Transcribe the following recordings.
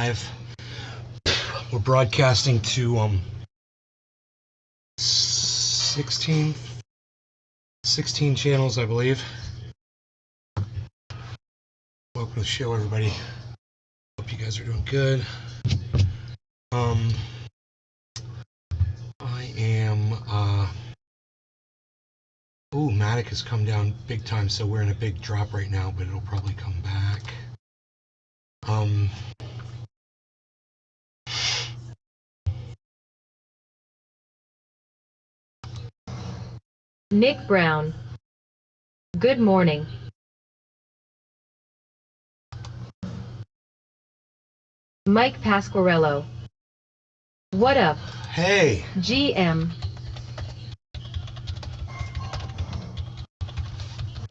live. We're broadcasting to 16 channels, I believe. Welcome to the show, everybody. Hope you guys are doing good. I am Matic has come down big time, so we're in a big drop right now, but it'll probably come back. Nick Brown. Good morning. Mike Pasquarello. What up? Hey. GM.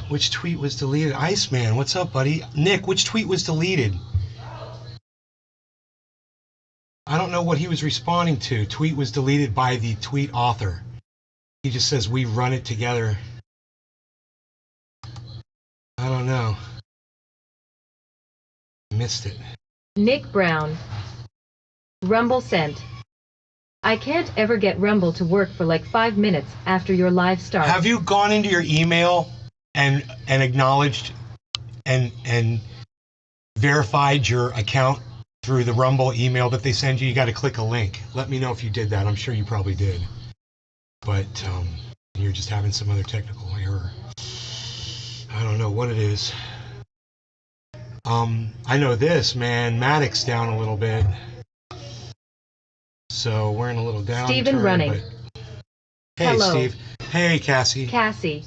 Which tweet was deleted? Iceman, what's up, buddy? Nick, which tweet was deleted? I don't know what he was responding to. Tweet was deleted by the tweet author. He just says, we run it together. I don't know. Missed it. Nick Brown. Rumble sent. I can't ever get Rumble to work for like 5 minutes after your live starts. Have you gone into your email and acknowledged and verified your account through the Rumble email that they send you? You got to click a link. Let me know if you did that. I'm sure you probably did. But you're just having some other technical error. I don't know what it is. I know this, man. Matic's down a little bit. So we're in a little downturn. Steven running. Hey, hello. Steve. Hey, Cassie. Cassie.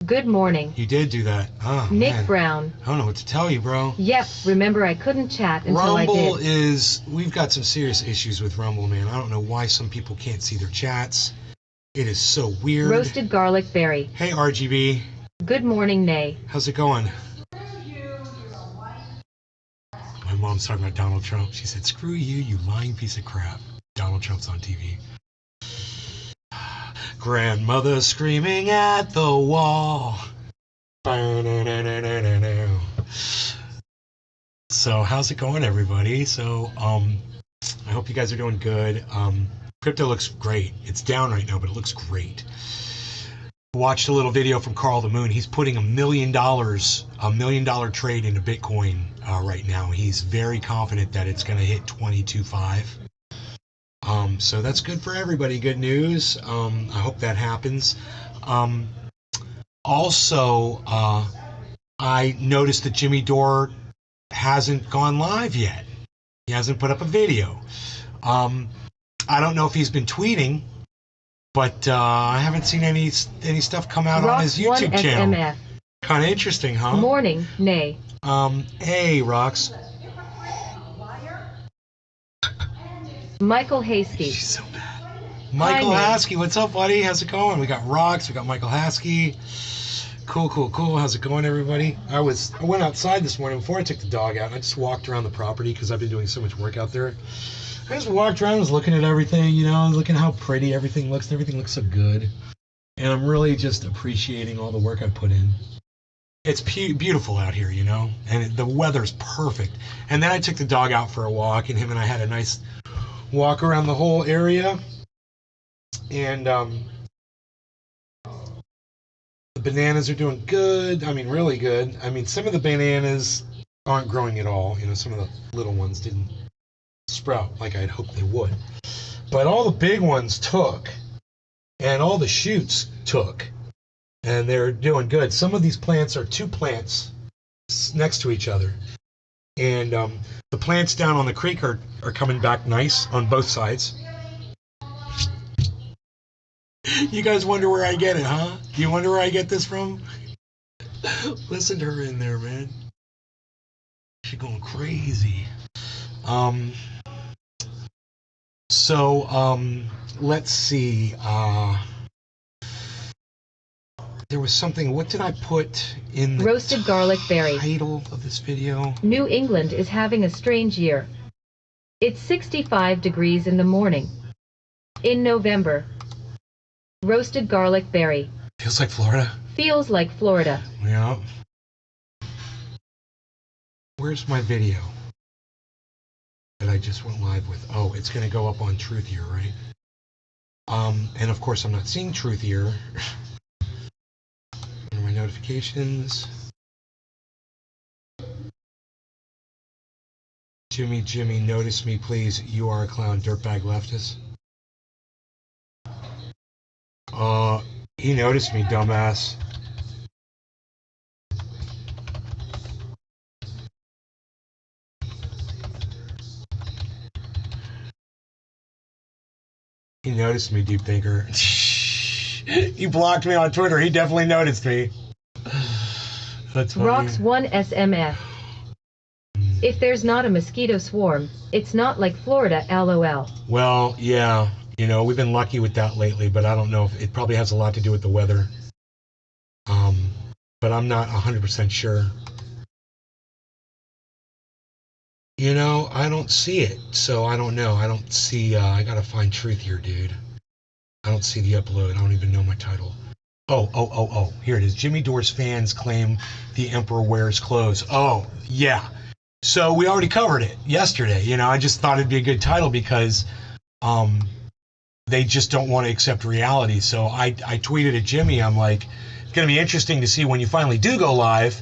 Good morning. You did do that. Oh, Nick man. Brown. I don't know what to tell you, bro. Yep, remember I couldn't chat until I did. Rumble we've got some serious issues with Rumble, man. I don't know why some people can't see their chats. It is so weird. Roasted garlic berry. Hey, RGB. Good morning, Nay. How's it going? My mom's talking about Donald Trump. She said, screw you, you lying piece of crap. Donald Trump's on TV. Grandmother screaming at the wall. So how's it going, everybody? So I hope you guys are doing good. Crypto looks great. It's down right now, but it looks great. Watched a little video from Carl the Moon. He's putting $1 million trade into Bitcoin right now. He's very confident that it's going to hit 22.5. So that's good for everybody. Good news. I hope that happens. Also, I noticed that Jimmy Dore hasn't gone live yet. He hasn't put up a video. I don't know if he's been tweeting, but I haven't seen any stuff come out on his YouTube channel. Kind of interesting, huh? Morning, Nay. Hey, Rox. Michael Haskey. She's so bad. Michael Haskey, what's up, buddy? How's it going? We got Rox, we got Michael Haskey. Cool. How's it going, everybody? I went outside this morning before I took the dog out. I just walked around the property because I've been doing so much work out there. I just walked around, was looking at everything, looking how pretty everything looks. Everything looks so good. And I'm really just appreciating all the work I put in. It's beautiful out here, and the weather's perfect. And then I took the dog out for a walk, and him and I had a nice walk around the whole area. And the bananas are doing good. I mean, really good. I mean, some of the bananas aren't growing at all. Some of the little ones didn't sprout like I'd hoped they would. But all the big ones took, and all the shoots took, and they're doing good. Some of these plants are 2 plants next to each other, and the plants down on the creek are coming back nice on both sides. You guys wonder where I get it, huh? You wonder where I get this from? Listen to her in there, man. She's going crazy. Let's see. There was something. What did I put in the roasted garlic berry title of this video? New England is having a strange year. It's 65 degrees in the morning. In November. Roasted garlic berry. Feels like Florida. Feels like Florida. Yeah. Where's my video? that I just went live with. Oh, it's going to go up on Truthier, right? And of course I'm not seeing Truthier. What are my notifications? Jimmy, notice me, please. You are a clown, dirtbag leftist. He noticed me, dumbass. He noticed me, deep thinker. He blocked me on Twitter. He definitely noticed me. That's funny. Rocks 1 SMF. If there's not a mosquito swarm, it's not like Florida, LOL. Well, yeah. You know, we've been lucky with that lately, but I don't know if it probably has a lot to do with the weather. But I'm not 100% sure. You know, I don't see it, so I don't know. I don't see, I gotta find truth here, dude. I don't see the upload. I don't even know my title. Oh, here it is. Jimmy Dore's fans claim the emperor wears clothes. Oh, yeah. So we already covered it yesterday. You know, I just thought it'd be a good title because they just don't want to accept reality. So I tweeted at Jimmy, I'm like, it's going to be interesting to see when you finally do go live,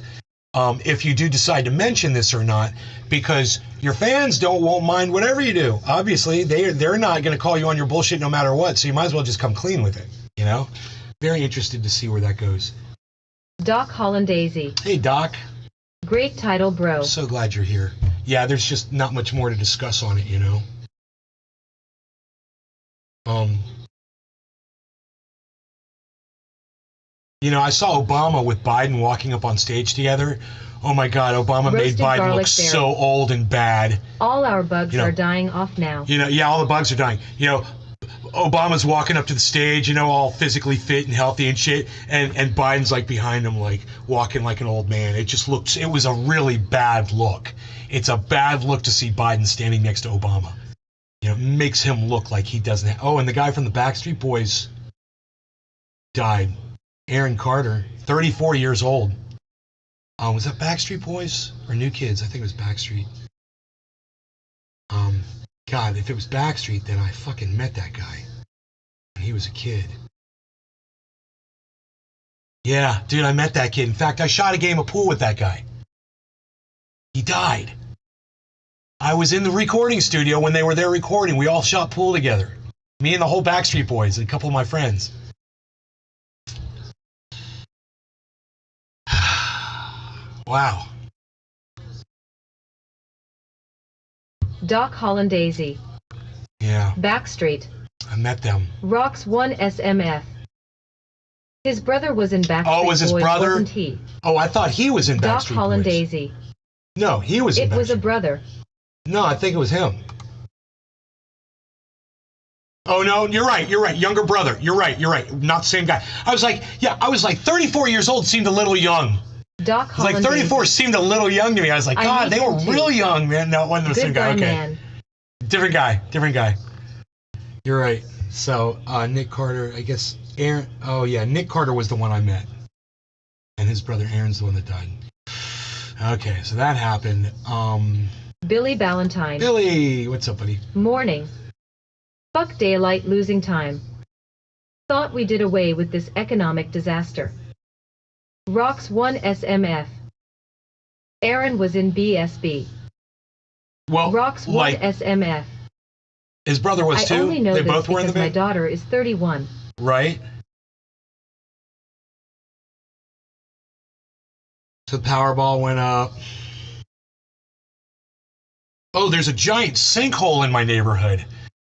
if you do decide to mention this or not, because your fans won't mind whatever you do. Obviously, they're not going to call you on your bullshit no matter what, so you might as well just come clean with it, you know? Very interested to see where that goes. Doc Hollandaisy. Hey, Doc. Great title, bro. So glad you're here. Yeah, there's just not much more to discuss on it, you know? You know, I saw Obama with Biden walking up on stage together. Oh my God, Obama made Biden look so old and bad. All our bugs are dying off now. You know, yeah, all the bugs are dying. You know, Obama's walking up to the stage, you know, all physically fit and healthy and shit, and Biden's like behind him, like walking like an old man. It just looks, it was a really bad look. It's a bad look to see Biden standing next to Obama. You know, it makes him look like he doesn't have, oh, and the guy from the Backstreet Boys died. Aaron Carter, 34 years old. Was that Backstreet Boys or New Kids? I think it was Backstreet. God, if it was Backstreet, then I fucking met that guy when he was a kid. Yeah, dude, I met that kid. In fact, I shot a game of pool with that guy. He died. I was in the recording studio when they were there recording. We all shot pool together. Me and the whole Backstreet Boys and a couple of my friends. Wow. Doc Hollandaisy. Yeah. Backstreet. I met them. Rocks 1 SMF. His brother was in Backstreet Boys. Oh, was his brother? Wasn't he? Oh, I thought he was in Doc Backstreet Boys. Hollandaisy. No, he was in Backstreet. It was a brother. No, I think it was him. Oh, no, you're right. Younger brother. You're right. Not the same guy. I was like 34 years old, seemed a little young. Doc Hollandaisy. Like 34 seemed a little young to me. I was like, God, they were real young, man. No, it wasn't the same guy. Okay. Man. Different guy. You're right. So, Nick Carter, I guess, Aaron, oh yeah, Nick Carter was the one I met. And his brother Aaron's the one that died. Okay, so that happened. Billy Ballantyne. Billy, what's up, buddy? Morning. Fuck daylight losing time. Thought we did away with this economic disaster. Rocks 1 SMF. Aaron was in BSB. Well, Rocks 1 like, SMF. His brother was too? I only know they this both were in the because my band? daughter is 31. Right. So the Powerball went up. Oh, there's a giant sinkhole in my neighborhood.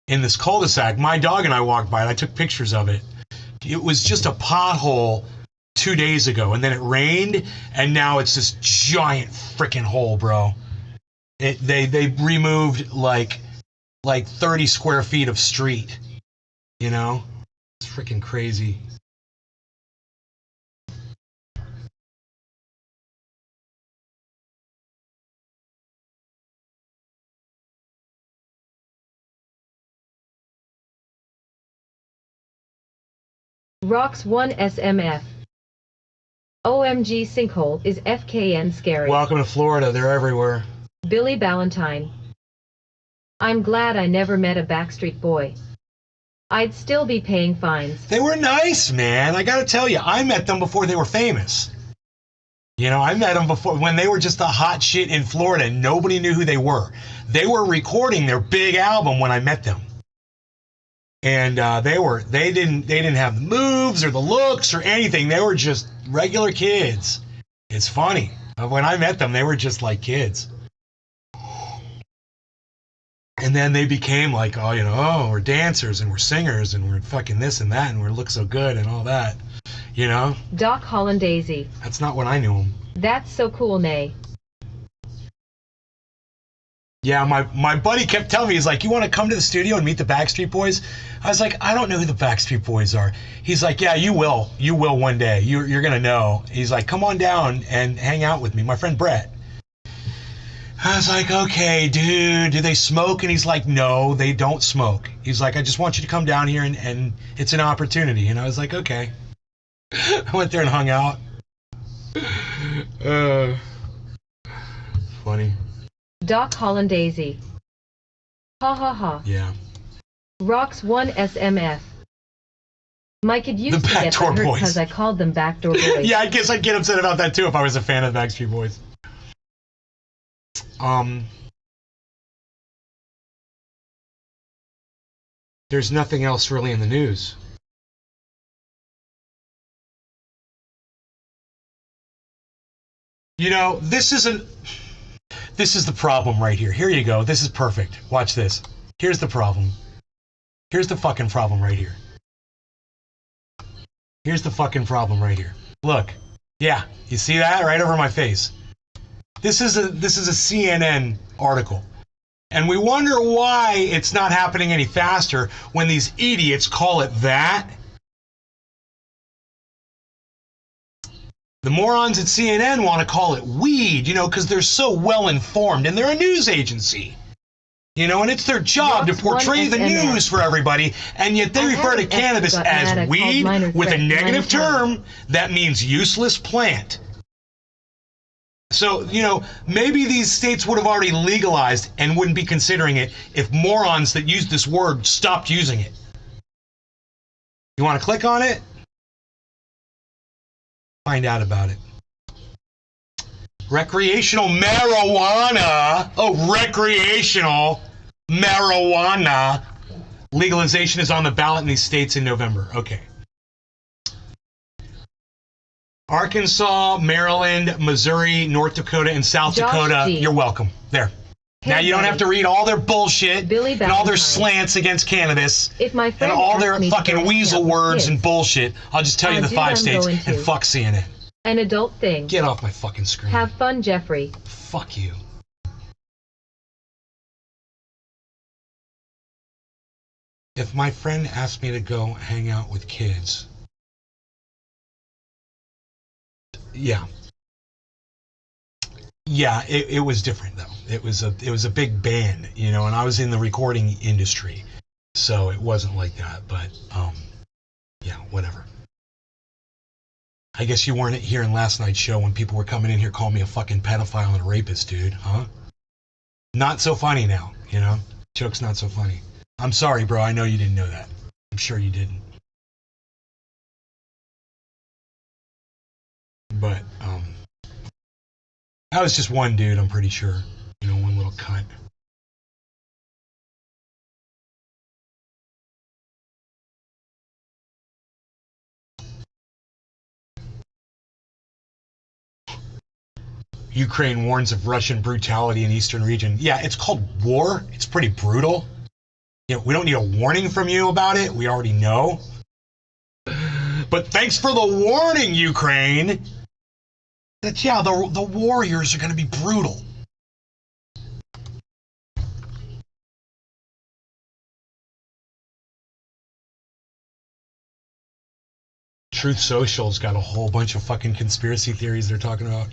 In this cul-de-sac. My dog and I walked by it. I took pictures of it. It was just a pothole 2 days ago, and then it rained, and now it's this giant freaking hole, bro. They removed like 30 square feet of street, you know? It's freaking crazy. Rocks 1 SMF. OMG sinkhole is FKN scary. Welcome to Florida. They're everywhere. Billy Ballantyne. I'm glad I never met a Backstreet Boy. I'd still be paying fines. They were nice, man. I gotta tell you, I met them before they were famous. You know, I met them before when they were just the hot shit in Florida and nobody knew who they were. They were recording their big album when I met them. And they didn't have the moves or the looks or anything. They were just regular kids. It's funny. When I met them, they were just like kids. And then they became like, oh, you know, oh, we're dancers and we're singers and we're fucking this and that and we look so good and all that. You know? Doc Hollandaise. That's not when I knew him. That's so cool, Nay. Yeah, my buddy kept telling me, he's like, you want to come to the studio and meet the Backstreet Boys? I was like, I don't know who the Backstreet Boys are. He's like, yeah, you will. You will one day. You're going to know. He's like, come on down and hang out with me. My friend Brett. I was like, okay, dude, do they smoke? And he's like, no, they don't smoke. He's like, I just want you to come down here and it's an opportunity. And I was like, okay. I went there and hung out. Funny. Doc Hollandaise. Ha ha ha. Yeah. Rocks 1 SMF. Mike had used The to get Backdoor hurt Boys. because I called them Backdoor Boys. Yeah, I guess I'd get upset about that too if I was a fan of the Backstreet Boys. There's nothing else really in the news. You know, this is the problem right here. Here you go. This is perfect. Watch this. Here's the problem. Here's the fucking problem right here. Here's the fucking problem right here. Look. Yeah, you see that right over my face. This is a CNN article. And we wonder why it's not happening any faster when these idiots call it that. The morons at CNN want to call it weed, you know, because they're so well informed and they're a news agency. You know, and it's their job to portray the news for everybody, and yet they refer to cannabis as weed with a negative term that means useless plant. So, you know, maybe these states would have already legalized and wouldn't be considering it if morons that use this word stopped using it. You want to click on it? Find out about it. Recreational marijuana. Oh, recreational marijuana. Legalization is on the ballot in these states in November. Okay. Arkansas, Maryland, Missouri, North Dakota, and South Dakota. You're welcome. There. Hey, now you don't have to read all their bullshit and all their Valentine. slants against cannabis If my friend and all their asked me to fucking go weasel hang out with words kids, and bullshit. I'll just tell you the dude, 5 I'm states going and to. fuck CNN. An adult thing. Get off my fucking screen. Have fun, Jeffrey. Fuck you. If my friend asked me to go hang out with kids, yeah, it was different though. It was a big band, you know, and I was in the recording industry, so it wasn't like that. But yeah, whatever. I guess you weren't here in last night's show when people were coming in here calling me a fucking pedophile and a rapist, dude, huh? Not so funny now, you know? Joke's not so funny. I'm sorry, bro. I know you didn't know that. I'm sure you didn't. But, that was just one dude, I'm pretty sure. You know, one little cunt. Ukraine warns of Russian brutality in eastern region. Yeah, it's called war. It's pretty brutal. You know, we don't need a warning from you about it. We already know. But thanks for the warning, Ukraine. That, yeah, the warriors are going to be brutal. Truth Social's got a whole bunch of fucking conspiracy theories they're talking about.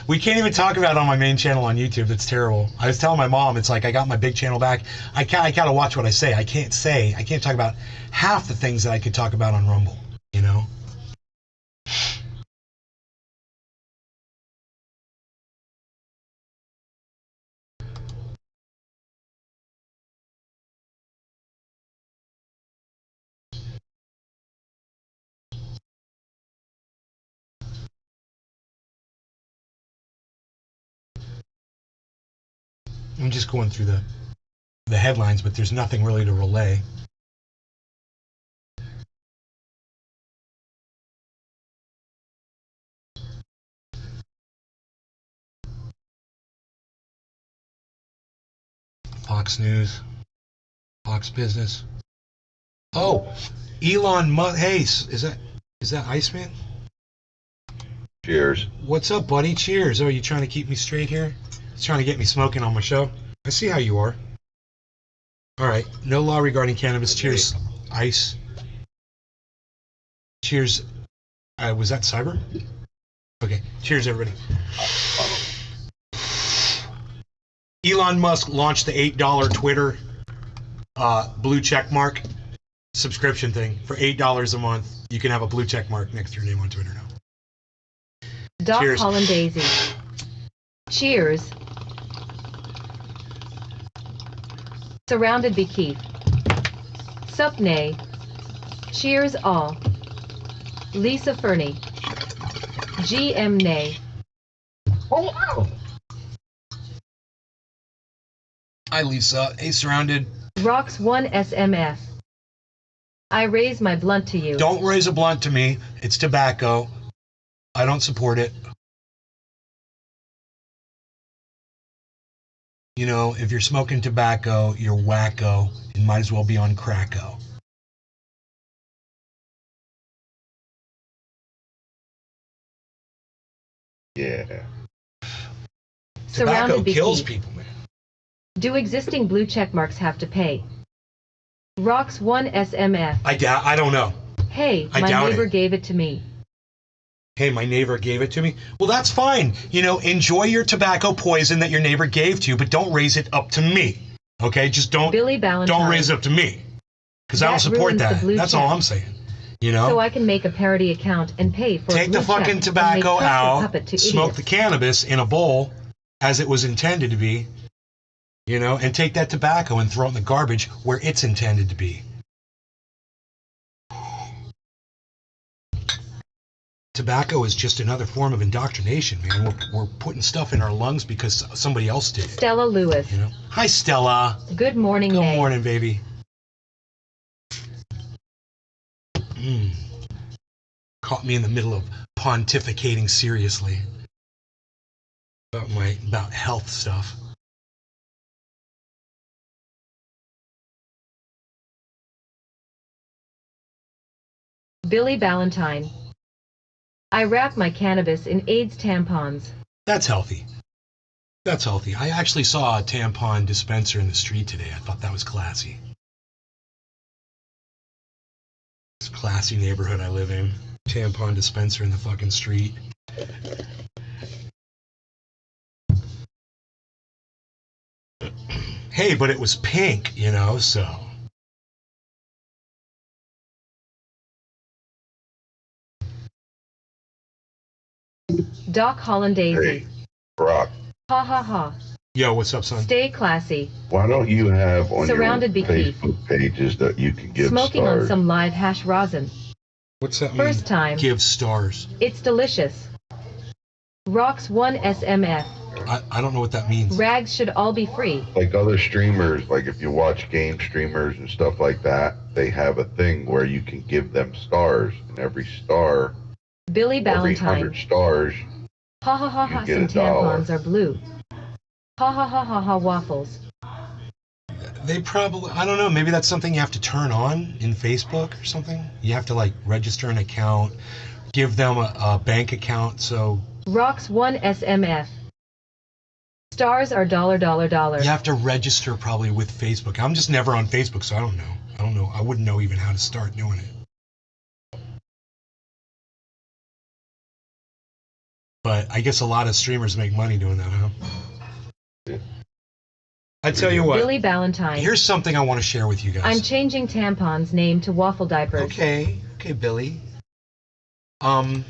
We can't even talk about it on my main channel on YouTube. It's terrible. I was telling my mom, it's like I got my big channel back. I gotta watch what I say. I can't talk about half the things that I could talk about on Rumble, you know? I'm just going through the headlines, but there's nothing really to relay. Fox News, Fox Business. Oh, Elon Musk. Hey, is that Iceman? Cheers. What's up, buddy? Cheers. Oh, you trying to keep me straight here? It's trying to get me smoking on my show. I see how you are. All right. No law regarding cannabis. Cheers, Ice. Cheers. Was that Cyber? Okay. Cheers, everybody. Elon Musk launched the $8 Twitter blue check mark subscription thing for $8 a month. You can have a blue check mark next to your name on Twitter now. Doc Cheers. Hollandaise. Cheers. Surrounded by Keith. Sup nay. Cheers all. Lisa Fernie. GM nay. Oh, wow. Hi, Lisa. Hey, Surrounded. Rocks 1 SMF. I raise my blunt to you. Don't raise a blunt to me. It's tobacco. I don't support it. You know, if you're smoking tobacco, you're wacko. It might as well be on cracko. Yeah. Tobacco Surrounded by kills Keith. people, man. Do existing blue checkmarks have to pay? Rocks 1 SMF. I don't know. Hey, I my doubt neighbor it. gave it to me. Hey, my neighbor gave it to me. Well, that's fine. You know, enjoy your tobacco poison that your neighbor gave to you, but don't raise it up to me. Okay? Just don't Billy Ballantyne. don't raise it up to me. Because I don't That support ruins the that. blue That's all check. I'm saying. You know? So I can make a parody account and pay for a Take the blue check fucking and tobacco make custom out, puppet to smoke idiots. the cannabis in a bowl as it was intended to be, you know, and take that tobacco and throw it in the garbage where it's intended to be. Tobacco is just another form of indoctrination, man. We're putting stuff in our lungs because somebody else did it. Stella Lewis. You know? Hi, Stella. Good morning, Good May. morning, baby. Caught me in the middle of pontificating seriously about health stuff. Billy Ballantyne. I wrap my cannabis in AIDS tampons. That's healthy. That's healthy. I actually saw a tampon dispenser in the street today. I thought that was classy. It's a classy neighborhood I live in. Tampon dispenser in the fucking street. Hey, but it was pink, you know, so. Doc Hollandaise. Hey, Brock, Ha ha ha. Yo, what's up, son? Stay classy. why don't you have on Surrounded your by Keith. Facebook pages that you can give Smoking stars? on some live hash rosin. What's that mean? First time. Give stars. It's delicious. Rocks 1 SMF. I don't know what that means. Rags should all be free. Like other streamers, like if you watch game streamers and stuff like that, they have a thing where you can give them stars, and every star, Billy every Ballantyne. 100 stars, Ha ha ha ha, You get some a dollar. tampons are blue. Ha ha ha ha ha, waffles. They probably, I don't know, maybe that's something you have to turn on in Facebook or something. You have to like register an account, give them a bank account, so Rocks 1 SMF. Stars are $. you have to register probably with Facebook. I'm just never on Facebook, so I don't know. I wouldn't know even how to start doing it. But I guess a lot of streamers make money doing that, huh? Yeah. I tell you what, Billy Ballantyne. here's something I want to share with you guys. I'm changing tampon's name to waffle diapers. Okay, Billy. I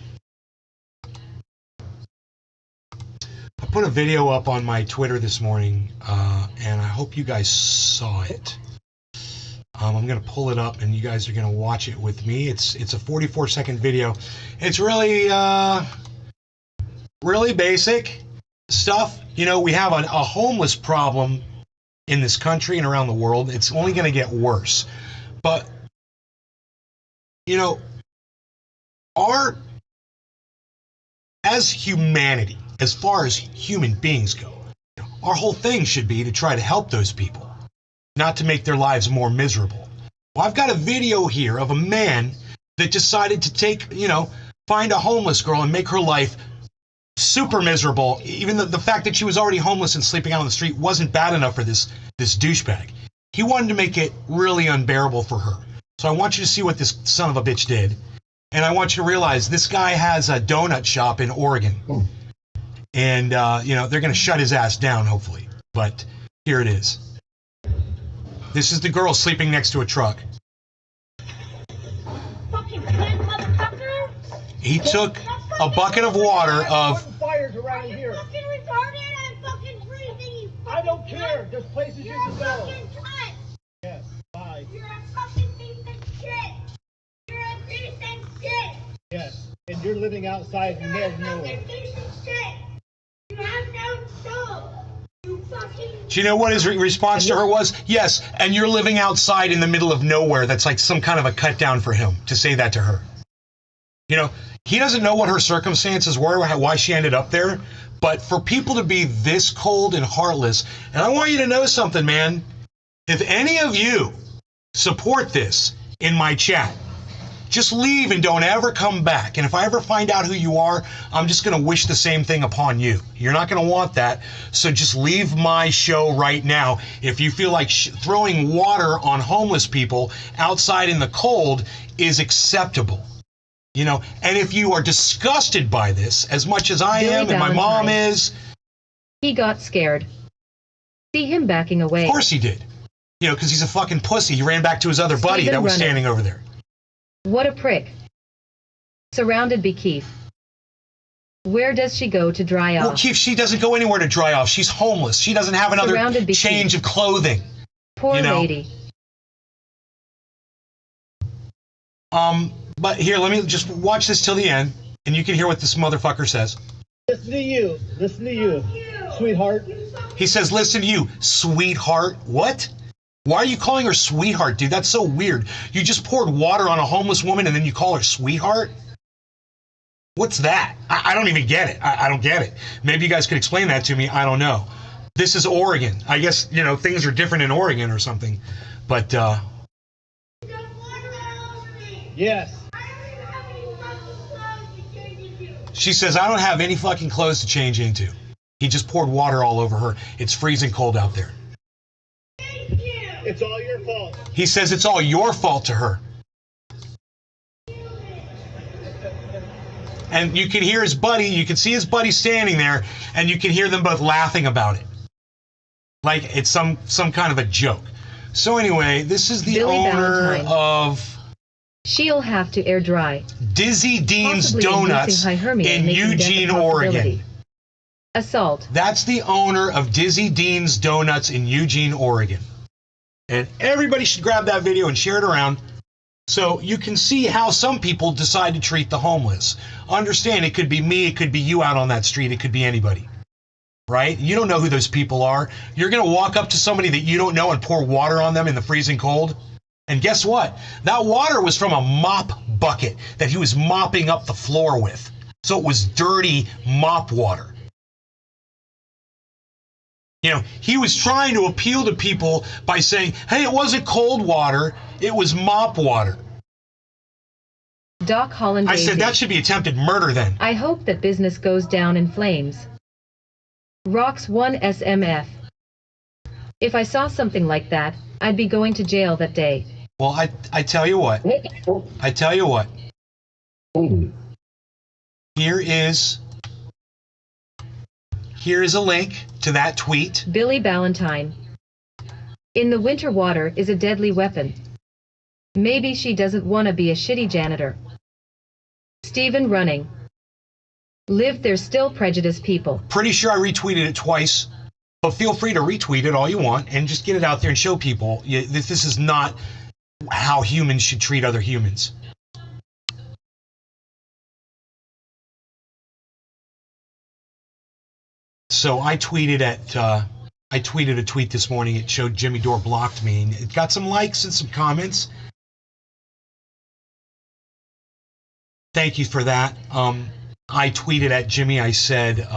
put a video up on my Twitter this morning, and I hope you guys saw it. I'm gonna pull it up, and you guys are gonna watch it with me. It's a 44-second video. It's really really basic stuff. You know, we have a homeless problem in this country and around the world. It's only going to get worse. But, you know, as humanity, as far as human beings go, our whole thing should be to try to help those people, not to make their lives more miserable. Well, I've got a video here of a man that decided to find a homeless girl and make her life super miserable. Even the fact that she was already homeless and sleeping out on the street wasn't bad enough for this douchebag. He wanted to make it really unbearable for her. So I want you to see what this son of a bitch did. And I want you to realize this guy has a donut shop in Oregon. And, they're going to shut his ass down, hopefully. But here it is. This is the girl sleeping next to a truck. He took a bucket of water of... Fires around here. Fucking retarded! I'm fucking freezing, I don't care. There's places you can go. You're a fucking cunt! Yes, bye. You're a fucking piece of shit! You're a piece of shit! Yes, and you're living outside in the middle of You're a nowhere. fucking piece of shit! You have no soul! You fucking... Do you know what his response to her was? Yes, and you're living outside in the middle of nowhere. That's like some kind of a cut down for him to say that to her. You know, he doesn't know what her circumstances were, why she ended up there. But for people to be this cold and heartless, and I want you to know something, man. If any of you support this in my chat, just leave and don't ever come back. And if I ever find out who you are, I'm just going to wish the same thing upon you. You're not going to want that. So just leave my show right now. If you feel like throwing water on homeless people outside in the cold is acceptable. You know, and if you are disgusted by this, as much as I am and my mom is... He got scared. See him backing away. Of course he did. You know, because he's a fucking pussy. He ran back to his other buddy that was standing over there. What a prick. Surrounded by Keith. Where does she go to dry off? Well, Keith, she doesn't go anywhere to dry off. She's homeless. She doesn't have another change of clothing. Poor lady. But here, let me just watch this till the end, and you can hear what this motherfucker says. Listen to you. Listen to you, sweetheart. He says, listen to you, sweetheart. What? Why are you calling her sweetheart, dude? That's so weird. You just poured water on a homeless woman and then you call her sweetheart? What's that? I don't even get it. I don't get it. Maybe you guys could explain that to me. I don't know. This is Oregon. I guess, things are different in Oregon or something. But, Yes. she says, I don't have any fucking clothes to change into. He just poured water all over her. It's freezing cold out there. It's all your fault. He says it's all your fault to her. And you can hear his buddy, you can see his buddy standing there, and you can hear them both laughing about it. Like it's some kind of a joke. So anyway, this is the owner of... She'll have to air dry. Dizzy Dean's Donuts in Eugene, Oregon. Assault. That's the owner of Dizzy Dean's Donuts in Eugene, Oregon. And everybody should grab that video and share it around so you can see how some people decide to treat the homeless. Understand, it could be me, it could be you out on that street, it could be anybody. Right? You don't know who those people are. You're going to walk up to somebody that you don't know and pour water on them in the freezing cold? And guess what? That water was from a mop bucket that he was mopping up the floor with. So it was dirty mop water. He was trying to appeal to people by saying, hey, it wasn't cold water, it was mop water. Doc Holland. I said that should be attempted murder then. I hope that business goes down in flames. Rocks 1 SMF. If I saw something like that, I'd be going to jail that day. Well, I tell you what. I tell you what. Here is a link to that tweet. Billy Ballantyne. In the winter water is a deadly weapon. Maybe she doesn't want to be a shitty janitor. Stephen Running. Live there's still prejudice people. Pretty sure I retweeted it twice. But feel free to retweet it all you want and just get it out there and show people this is not how humans should treat other humans. So I tweeted at I tweeted a tweet this morning. It showed Jimmy Dore blocked me, and it got some likes and some comments. Thank you for that. I tweeted at Jimmy. I said,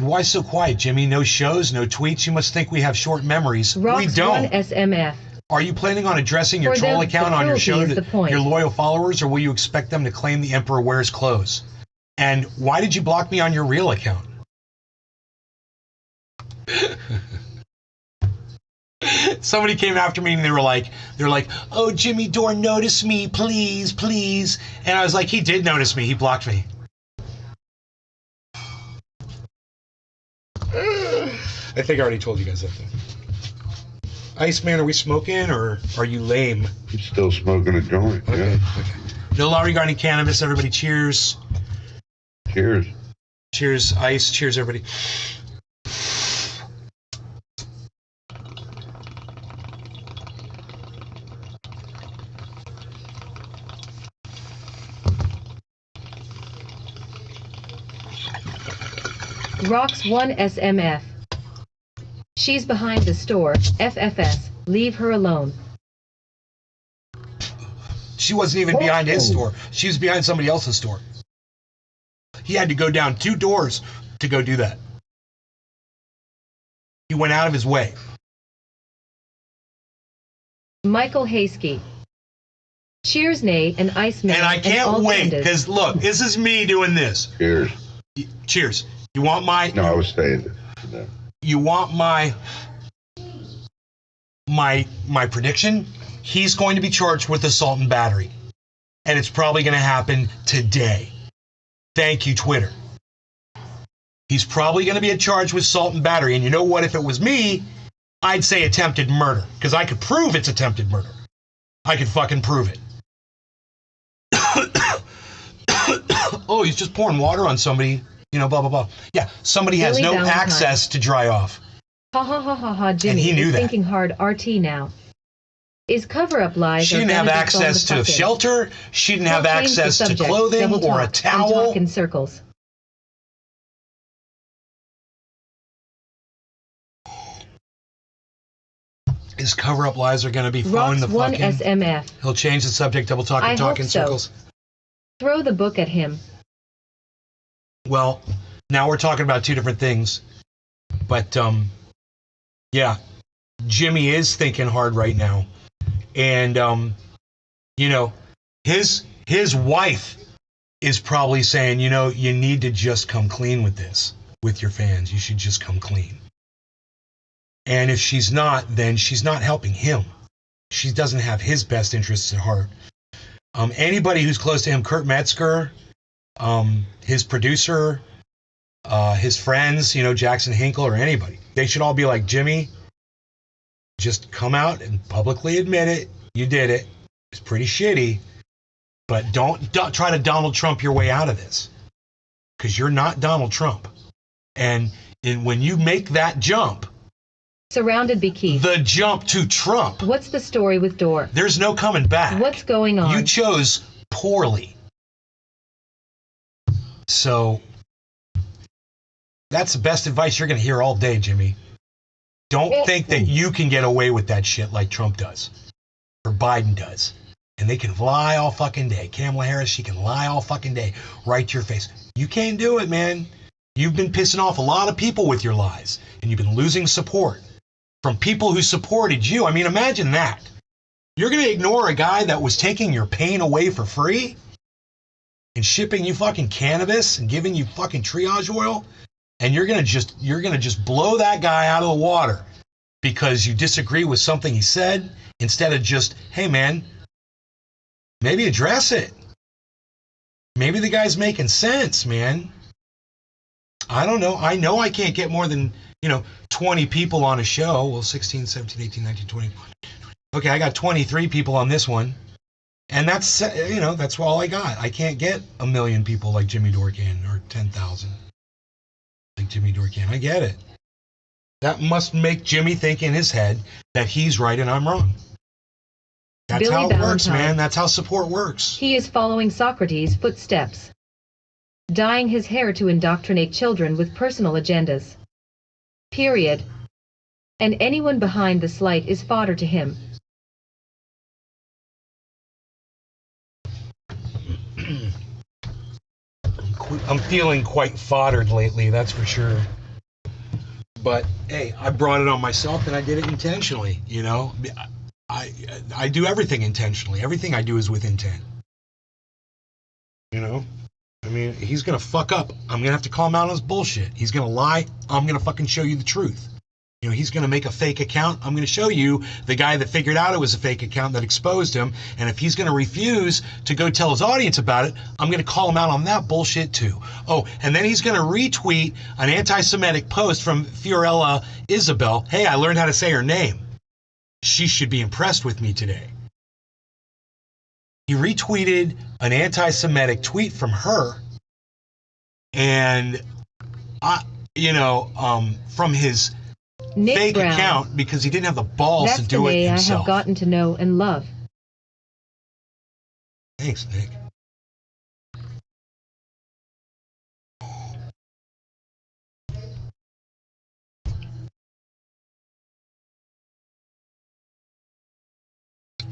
why so quiet, Jimmy? No shows, no tweets. You must think we have short memories. We don't. SMF. Are you planning on addressing your troll account on your show to your loyal followers, or will you expect them to claim the Emperor wears clothes? And why did you block me on your real account? Somebody came after me and they were like, oh, Jimmy Dore, notice me, please, please. And I was like, he did notice me. He blocked me. I think I already told you guys that though. Iceman, are we smoking or are you lame? He's still smoking a joint, okay, yeah. Okay. No law regarding cannabis. Everybody cheers. Cheers. Cheers, Ice. Cheers, everybody. Rocks 1 SMF. She's behind the store. FFS. Leave her alone. She wasn't even behind his store. She was behind somebody else's store. He had to go down 2 doors to go do that. He went out of his way. Michael Hasky. Cheers, Nay, and Iceman. And I can't wait, because look, this is me doing this. Cheers. Cheers. You want my... No, I was saying... No. You want my prediction? He's going to be charged with assault and battery. And it's probably going to happen today. Thank you, Twitter. He's probably going to be charged with assault and battery. And you know what? If it was me, I'd say attempted murder. Because I could prove it's attempted murder. I could fucking prove it. Oh, he's just pouring water on somebody. You know, blah, blah, blah. Yeah, somebody has no access to dry off. Ha ha ha ha ha, Jimmy. And he knew that. Thinking hard RT now. Is cover-up lies. She didn't have access to shelter. She didn't have access to clothing or a towel. Talk in circles. His cover-up lies are going to be throwing the fucking... Rocks 1 SMF. He'll change the subject, double talk and talk in circles. Throw the book at him. Well, now we're talking about 2 different things. But, yeah, Jimmy is thinking hard right now. And, you know, his wife is probably saying, you know, you need to just come clean with this, with your fans. You should just come clean. And if she's not, then she's not helping him. She doesn't have his best interests at heart. Anybody who's close to him, Kurt Metzger, his producer, his friends, you know, Jackson Hinkle or anybody, they should all be like, Jimmy, just come out and publicly admit it. You did it. It's pretty shitty. But don't try to Donald Trump your way out of this. Because you're not Donald Trump. And when you make that jump, Surrounded be Keith. The jump to Trump. What's the story with Dore? There's no coming back. What's going on? You chose poorly. So that's the best advice you're going to hear all day, Jimmy. Don't think that you can get away with that shit like Trump does. Or Biden does. And they can lie all fucking day. Kamala Harris, she can lie all fucking day. Right to your face. You can't do it, man. You've been pissing off a lot of people with your lies. And you've been losing support from people who supported you. I mean, imagine that. You're going to ignore a guy that was taking your pain away for free and shipping you fucking cannabis and giving you fucking triage oil, and you're going to just blow that guy out of the water because you disagree with something he said instead of just, hey man, maybe address it. Maybe the guy's making sense, man. I don't know. I know I can't get more than, 20 people on a show. Well, 16, 17, 18, 19, 20. Okay, I got 23 people on this one. And that's, that's all I got. I can't get 1 million people like Jimmy Dore can, or 10,000 like Jimmy Dore can. I get it. That must make Jimmy think in his head that he's right and I'm wrong. That's Billy how it Valentine. works, man. That's how support works. He is following Socrates' footsteps. dyeing his hair to indoctrinate children with personal agendas. Period. And anyone behind the slight is fodder to him. I'm feeling quite foddered lately, that's for sure. But hey, I brought it on myself and I did it intentionally, you know? I do everything intentionally. Everything I do is with intent. You know? I mean, he's gonna fuck up. I'm gonna have to call him out on his bullshit. He's gonna lie. I'm gonna fucking show you the truth. You know, he's gonna make a fake account. I'm gonna show you the guy that figured out it was a fake account that exposed him. And if he's gonna refuse to go tell his audience about it, I'm gonna call him out on that bullshit too. Oh, and then he's gonna retweet an anti-Semitic post from Fiorella Isabel. Hey, I learned how to say her name. She should be impressed with me today. He retweeted an anti-Semitic tweet from her, and from his Nick fake Brown. account because he didn't have the balls That's to do the it May I himself. have gotten to know and love. Thanks, Nick.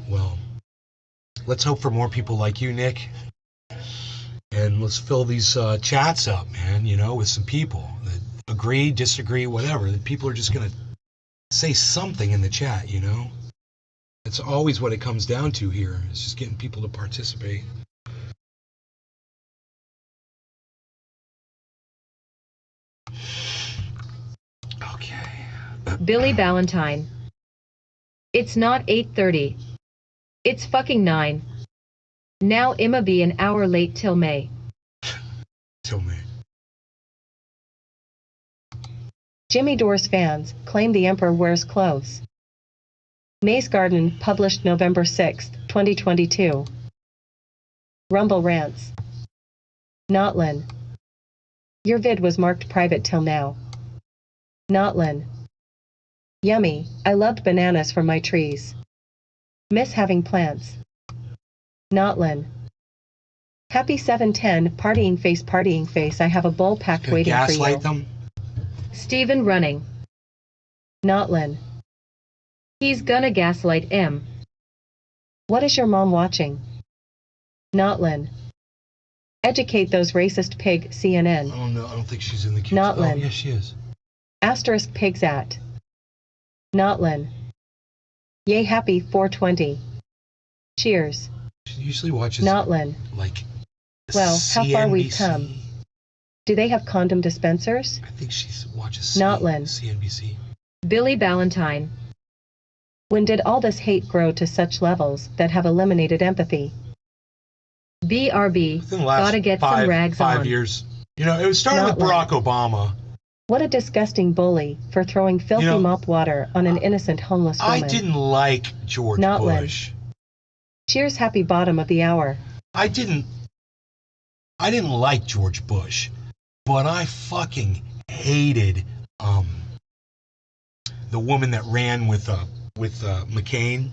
Well, let's hope for more people like you, Nick. And let's fill these chats up, man, you know, with some people that agree, disagree, whatever. That people are just going to say something in the chat, you know? That's always what it comes down to here. It's just getting people to participate. Okay. Billy Ballantyne. It's not 8:30. It's fucking 9. Now Imma be an hour late till May. Till May. Jimmy Dore's fans claim the Emperor wears clothes. May's Garden published November 6, 2022. Rumble rants. Notlin. Your vid was marked private till now. Notlin. Yummy, I loved bananas from my trees. Miss having plants. Notlin. Happy 710 partying face, I have a bowl packed waiting for you. Gaslight them? Stephen running. Notlin. He's gonna gaslight M. What is your mom watching? Notlin. Educate those racist pig CNN. Oh no, I don't think she's in the queue. Notlin. Oh, yes, she is. Asterisk pigs at. Notlin. Yay happy 420. Cheers. She usually watches Notlin. like Well, how far we've CNBC. come. Do they have condom dispensers? I think she watches Notlin. CNBC. Billy Ballantyne. When did all this hate grow to such levels that have eliminated empathy? BRB. Within the last Gotta get some rags five on. years. You know, it was started with Notlin. Barack Obama. What a disgusting bully for throwing filthy mop water on an innocent homeless woman. I didn't like George Notlin. Bush. Cheers happy bottom of the hour. I didn't like George Bush, but I fucking hated the woman that ran with McCain.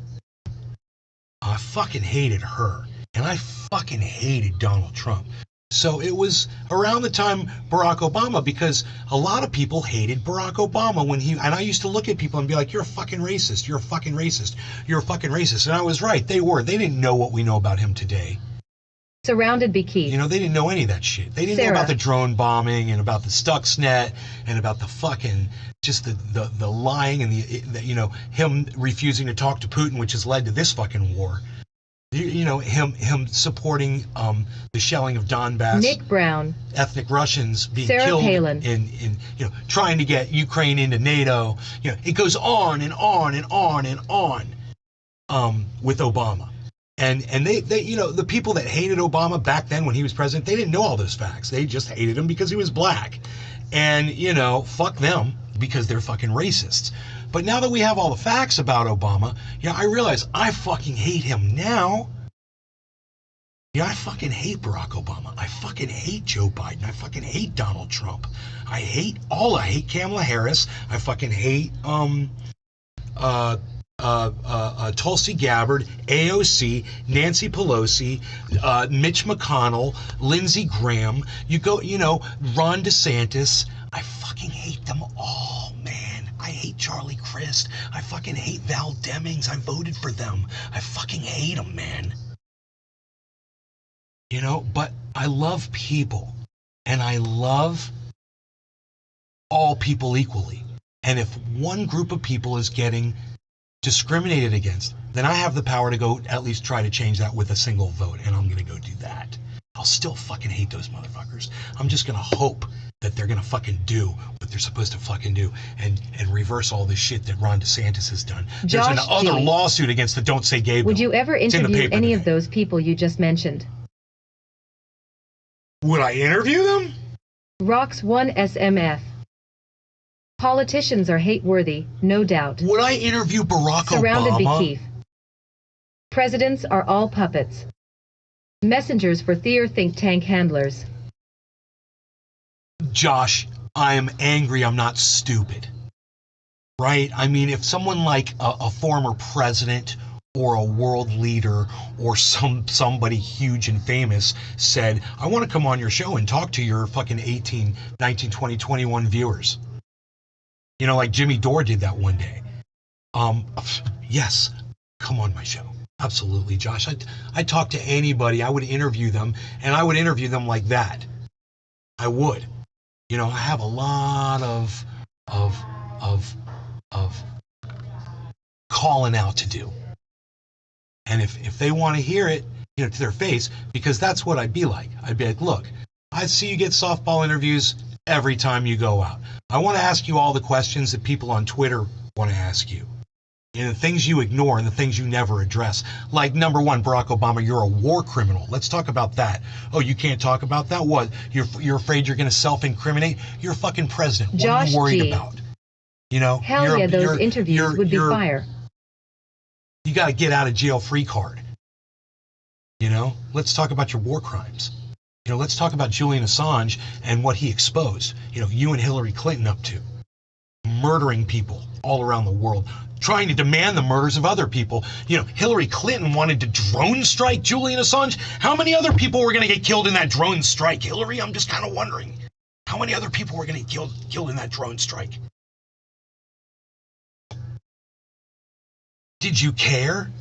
I fucking hated her, and I fucking hated Donald Trump. So it was around the time Barack Obama, because a lot of people hated Barack Obama when and I used to look at people and be like, you're a fucking racist, you're a fucking racist, you're a fucking racist. And I was right, they were. They didn't know what we know about him today. Surrounded by Keith. You know, they didn't know any of that shit. They didn't know Sarah. about the drone bombing and about the Stuxnet and about the fucking, just the lying and the you know, him refusing to talk to Putin, which has led to this fucking war. You know, him supporting the shelling of Donbass, Nick Brown. ethnic Russians being Sarah killed Palin. in you know, trying to get Ukraine into NATO. You know, it goes on and on and on and on with Obama. And they you know, the people that hated Obama back then when he was president, they didn't know all those facts. They just hated him because he was black. And, you know, fuck them because they're fucking racists. But now that we have all the facts about Obama, yeah, I realize I fucking hate him now. Yeah, I fucking hate Barack Obama. I fucking hate Joe Biden. I fucking hate Donald Trump. I hate Kamala Harris. I fucking hate Tulsi Gabbard, AOC, Nancy Pelosi, Mitch McConnell, Lindsey Graham. Ron DeSantis. I fucking hate them all, man. I hate Charlie Crist. I fucking hate Val Demings. I voted for them. I fucking hate them, man. But I love people. And I love all people equally. And if one group of people is getting discriminated against, then I have the power to go at least try to change that with a single vote, and I'm gonna go do that. I'll still fucking hate those motherfuckers. I'm just gonna hope that they're gonna fucking do what they're supposed to fucking do and reverse all this shit that Ron DeSantis has done. There's another lawsuit against the Don't Say Gay bill. Would you ever interview any of today. those people you just mentioned? Would I interview them? Rocks 1 SMF. Politicians are hate-worthy, no doubt. Would I interview Barack Surrounded Obama? Keith. Presidents are all puppets. Messengers for think tank handlers. Josh, I am angry. I'm not stupid. Right? I mean, if someone like a former president or a world leader or somebody huge and famous said, I want to come on your show and talk to your fucking 18, 19, 20, 21 viewers. Like Jimmy Dore did that one day. Yes, come on my show. Absolutely, Josh. I'd talk to anybody. I would interview them, and I would interview them like that. I would. I have a lot of calling out to do. And if they want to hear it, to their face, because that's what I'd be like. I'd be like, look, I see you get softball interviews every time you go out. I want to ask you all the questions that people on Twitter want to ask you. The things you ignore and the things you never address. Like, number one, Barack Obama, you're a war criminal. Let's talk about that. Oh, you can't talk about that? What? You're afraid you're going to self-incriminate? You're a fucking president. What are you worried about? Hell yeah, those interviews would be fire. You got to get out of jail free card. Let's talk about your war crimes. Let's talk about Julian Assange and what he exposed. You and Hillary Clinton up to. Murdering people all around the world. Trying to demand the murders of other people. Hillary Clinton wanted to drone strike Julian Assange. How many other people were going to get killed in that drone strike, Hillary? I'm just kind of wondering. How many other people were going to get killed in that drone strike? Did you care?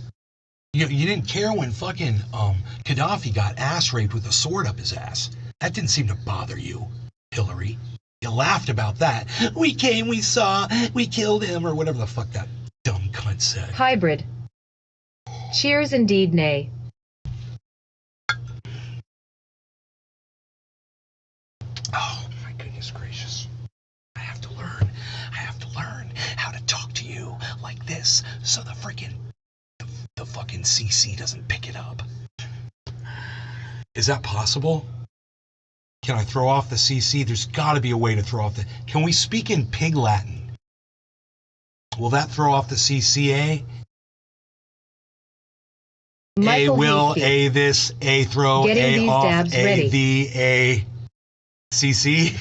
You didn't care when fucking Gaddafi got ass raped with a sword up his ass. That didn't seem to bother you, Hillary. You laughed about that. We came, we saw, we killed him, or whatever the fuck that dumb cunt said. Hybrid. Cheers indeed, nay. Oh my goodness gracious. I have to learn how to talk to you like this so the fucking CC doesn't pick it up. Is that possible? Can I throw off the CC? There's got to be a way to throw off the... Can we speak in Pig Latin? Will that throw off the CCA? Michael A will, Hasty. A this, A throw, Getting A these off, dabs A ready. the, A CC.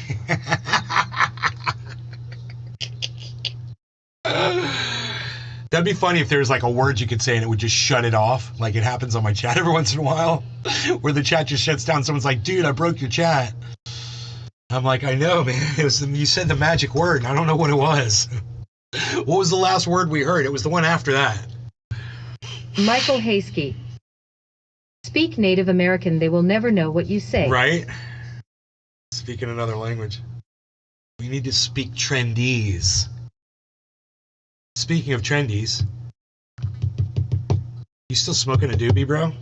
That'd be funny if there was like a word you could say and it would just shut it off, like it happens on my chat every once in a while, where the chat just shuts down. Someone's like, dude, I broke your chat. I'm like, I know, man. You said the magic word, and I don't know what it was. What was the last word we heard? It was the one after that. Michael Hasky. Speak Native American, they will never know what you say. Right? Speak in another language. We need to speak Trendese. Speaking of trendies, you still smoking a doobie, bro?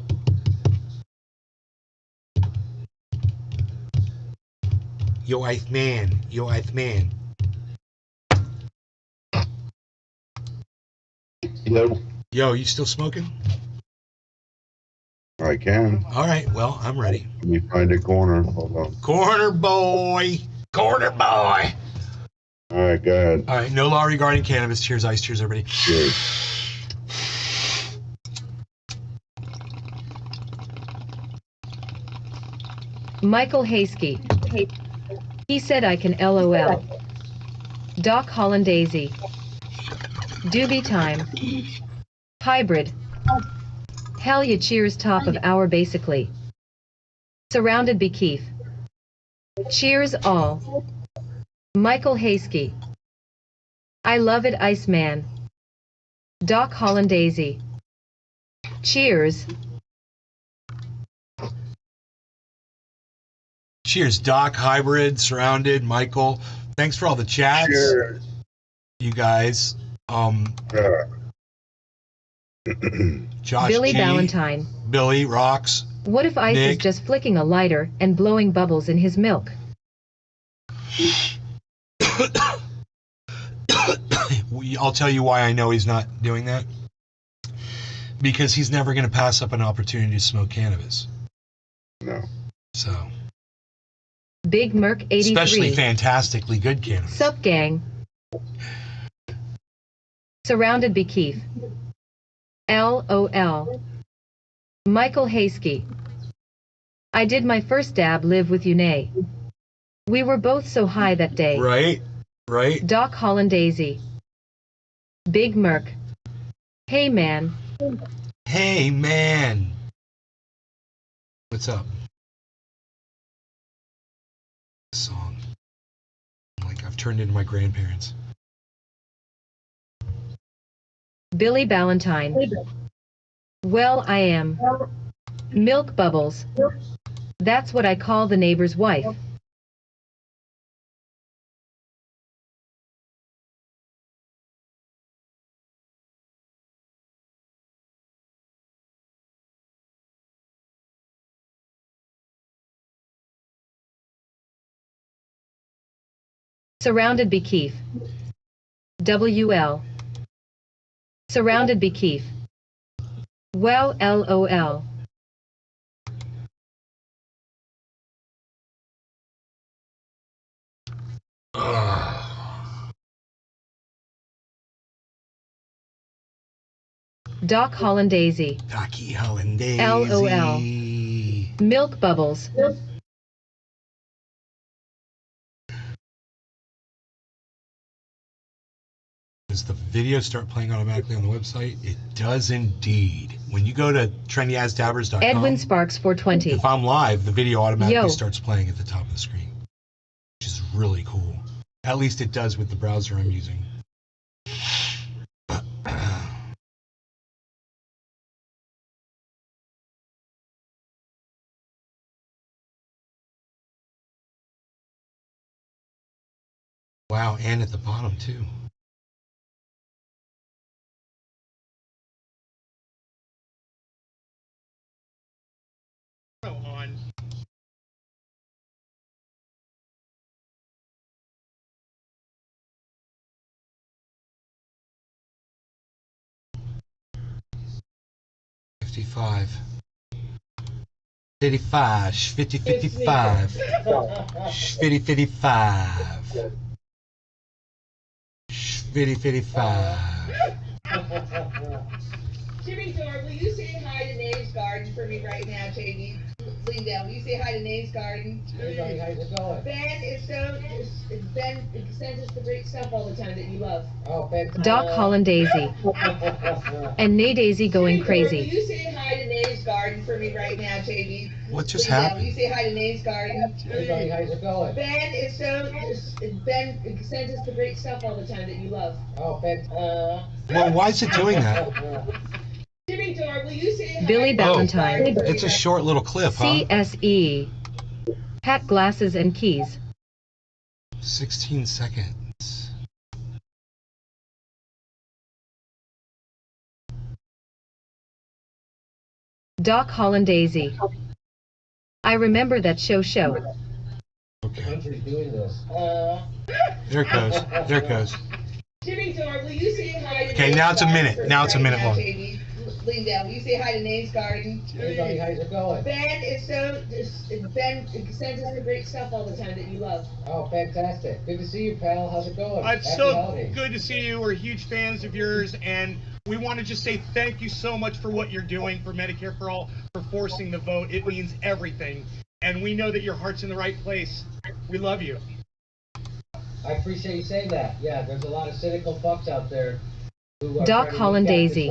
Yo, eighth man. Hello. Yo, you still smoking? I can. All right, well, I'm ready. Let me find a corner. Hold on. Corner boy. Corner boy. All right, go ahead. All right, no law regarding cannabis. Cheers, ice. Cheers, everybody. Cheers. Michael Hasky. He said I can LOL. Doc Hollandaisy. Doobie time. Hybrid. Hell yeah, cheers, top of hour basically. Surrounded be Keith. Cheers all. Michael Hasky. I love it, Iceman. Doc Hollandaisy. Cheers. Cheers, Doc, Hybrid, Surrounded, Michael. Thanks for all the chats. Cheers. You guys. Josh Billy G, Ballantyne. Billy Rocks. What if Ice is Nick. just flicking a lighter and blowing bubbles in his milk? I'll tell you why I know he's not doing that. Because he's never going to pass up an opportunity to smoke cannabis. No. So. Big Merc 83. Especially fantastically good cannabis. Sup gang. Surrounded be Keith. LOL. Michael Hasky. I did my first dab live with you, nay. We were both so high that day. Right? Right? Doc Hollandaisy. Big Merc. Hey man. Hey, man. What's up? Song. Like, I've turned into my grandparents. Billy Ballantyne. Well, I am. Milk bubbles. That's what I call the neighbor's wife. Surrounded be Keith. WL. Surrounded be Keith. Well, LOL. Doc Hollandaisy. Docky Hollandaisy. LOL. Milk bubbles. Does the video start playing automatically on the website? It does indeed. When you go to trendyasdabbers.com, Edwin Sparks 420. if I'm live, the video automatically Yo. starts playing at the top of the screen, which is really cool. At least it does with the browser I'm using. Wow, and at the bottom too. On. $55. 55. 50, 55. 50, 55. 50, 55. Jimmy Dore, will you say hi to Nave's Garden for me right now, JD? Lean down. Will you say hi to Nave's Garden? Everybody, how's it going? Ben sends us the great stuff all the time that you love. Oh, fantastic. Doc Hollandaisy. And Nay Daisy going Jimmy Dore, will crazy. you say hi to Nave's Garden for me right now, JD? What just Lean down. happened? Will you say hi to Nave's Garden? Everybody, how's it going? Ben sends us the great stuff all the time that you love. Oh, fantastic. Well, why is it doing that? Jimmy Dore, will you say hi Billy to Ballantyne. Nave's Garden It's a short little clip, huh? CSE. Hat glasses and keys. 16 seconds. Doc Hollandaisy. I remember that show. Okay. Country's doing this. There it goes. There it goes. Jimmy Dore, will you say hi to Okay, Nave's now it's a Garden minute. for me Now it's a right minute now, long. JD? Lean down. Will you say hi to Nave's Garden? Everybody, how's it going? Ben sends us the great stuff all the time that you love. Oh, fantastic. Good to see you, pal. How's it going? It's Happy so holidays. good to see you. We're huge fans of yours, and we want to just say thank you so much for what you're doing for Medicare for All, for forcing the vote. It means everything, and we know that your heart's in the right place. We love you. I appreciate you saying that. Yeah, there's a lot of cynical fucks out there Doc Hollandaisy.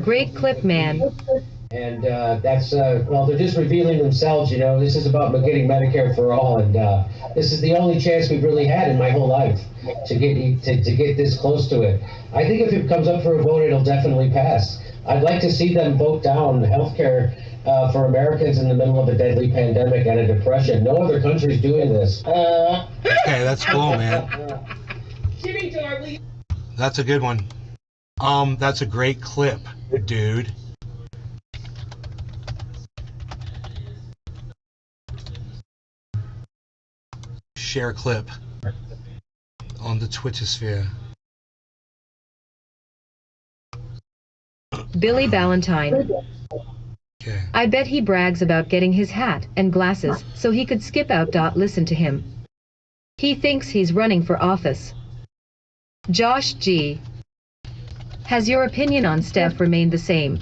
Great clip, man. And well, they're just revealing themselves, you know. This is about getting Medicare for all, and this is the only chance we've really had in my whole life to get this close to it. I think if it comes up for a vote, it'll definitely pass. I'd like to see them vote down healthcare for Americans in the middle of a deadly pandemic and a depression. No other country's doing this. Okay, that's cool, man. Jimmy Dore, will you? That's a good one. That's a great clip, dude. Share a clip on the Twittersphere. Billy Ballantyne. Okay. I bet he brags about getting his hat and glasses so he could skip out. Listen to him. He thinks he's running for office. Josh G. Has your opinion on Steph remained the same?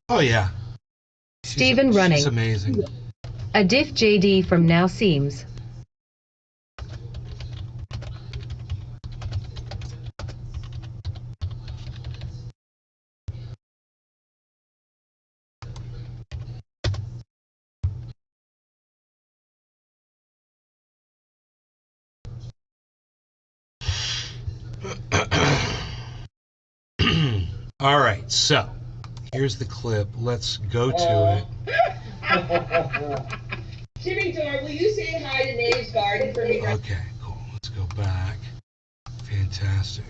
Oh yeah. Stephen Running. She's amazing. A diff JD from Now Seems. All right, so here's the clip. Let's go to it. Jimmy Dore, will you say hi to Nave's Garden for me? Okay, cool. Let's go back. Fantastic.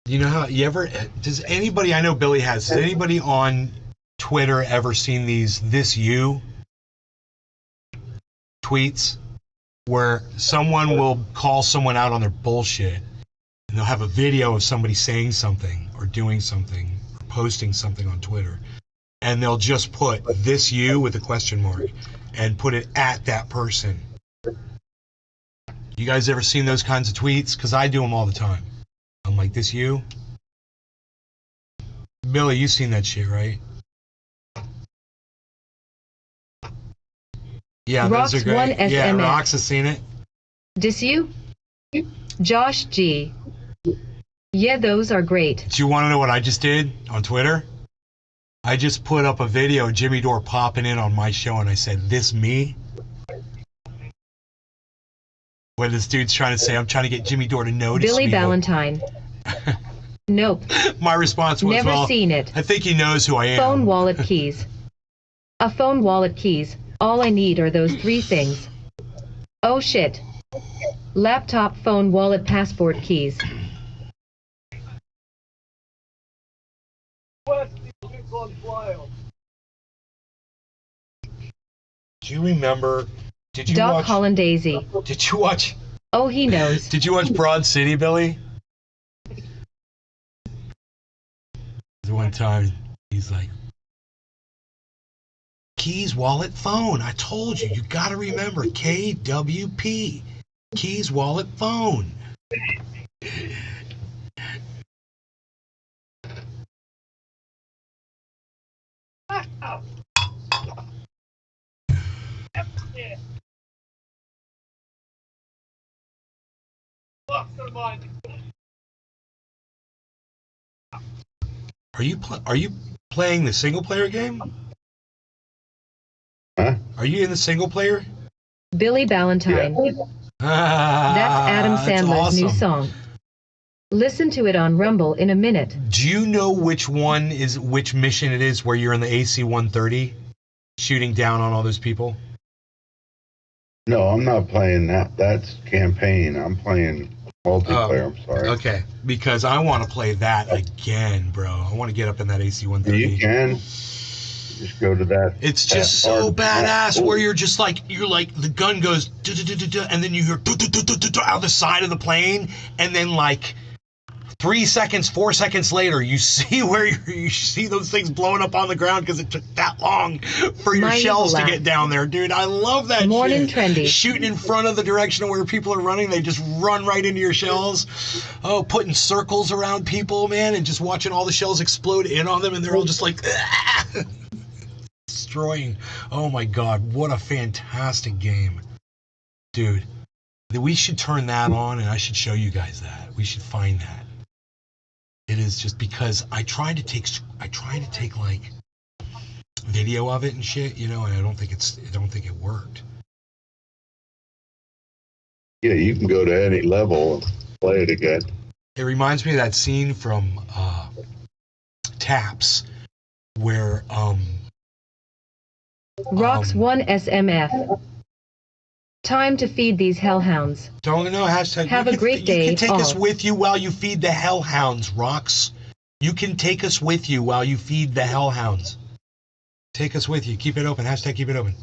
You know how you ever does anybody, I know Billy has anybody on Twitter ever seen these "this you" tweets where someone will call someone out on their bullshit and they'll have a video of somebody saying something or doing something or posting something on Twitter and they'll just put "this you" with a question mark and put it at that person. You guys ever seen those kinds of tweets? Because I do them all the time. I'm like, "This you?" Billy, you seen that shit, right? Yeah, Rocks those are great. 1 Yeah, SMS. Rox has seen it. Dis you? Josh G. Yeah, those are great. Do you want to know what I just did on Twitter? I just put up a video of Jimmy Dore popping in on my show and I said, "This me?" When this dude's trying to say, I'm trying to get Jimmy Dore to notice Billy me. Ballantyne. Nope. My response was, Never well, seen it. I think he knows who I am. Phone, wallet, keys. A phone, wallet, keys. All I need are those 3 things. Oh shit. Laptop, phone, wallet, passport, keys. Do you remember? Did you Doc watch? Hollandaisy. Did you watch? Oh, he knows. Did you watch Broad City, Billy? One time, he's like, "Keys, wallet, phone. I told you. You got to remember KWP. Keys, wallet, phone." Are you playing the single player game? Huh? Are you in the single player? Billy Ballantyne. That's Adam Sandler's new song. Listen to it on Rumble in a minute. Do you know which mission it is where you're in the AC-130 shooting down on all those people? No, I'm not playing that. That's campaign. I'm playing multiplayer. I'm sorry. Okay, because I want to play that again, bro. I want to get up in that AC-130. You can. Just go to that. It's just so badass where you're like the gun goes and then you hear out the side of the plane and then like 3 seconds, 4 seconds later, you see you see those things blowing up on the ground because it took that long for your shells to get down there, dude. I love that Morning shit. trendy. Shooting in front of the direction of where people are running, they just run right into your shells. Oh, putting circles around people, man, and just watching all the shells explode in on them, and they're all just like destroying. Oh my God, what a fantastic game, dude. We should turn that on, and I should show you guys that. We should find that. It is just because I tried to take like video of it and shit, you know, and I don't think it worked. Yeah, you can go to any level and play it again. It reminds me of that scene from Taps where Rocks 1 SMF. Time to feed these hellhounds. Don't know hashtag. Have a great day. You can take us with you while you feed the hellhounds, Rocks. You can take us with you while you feed the hellhounds. Take us with you. Keep it open. Hashtag keep it open.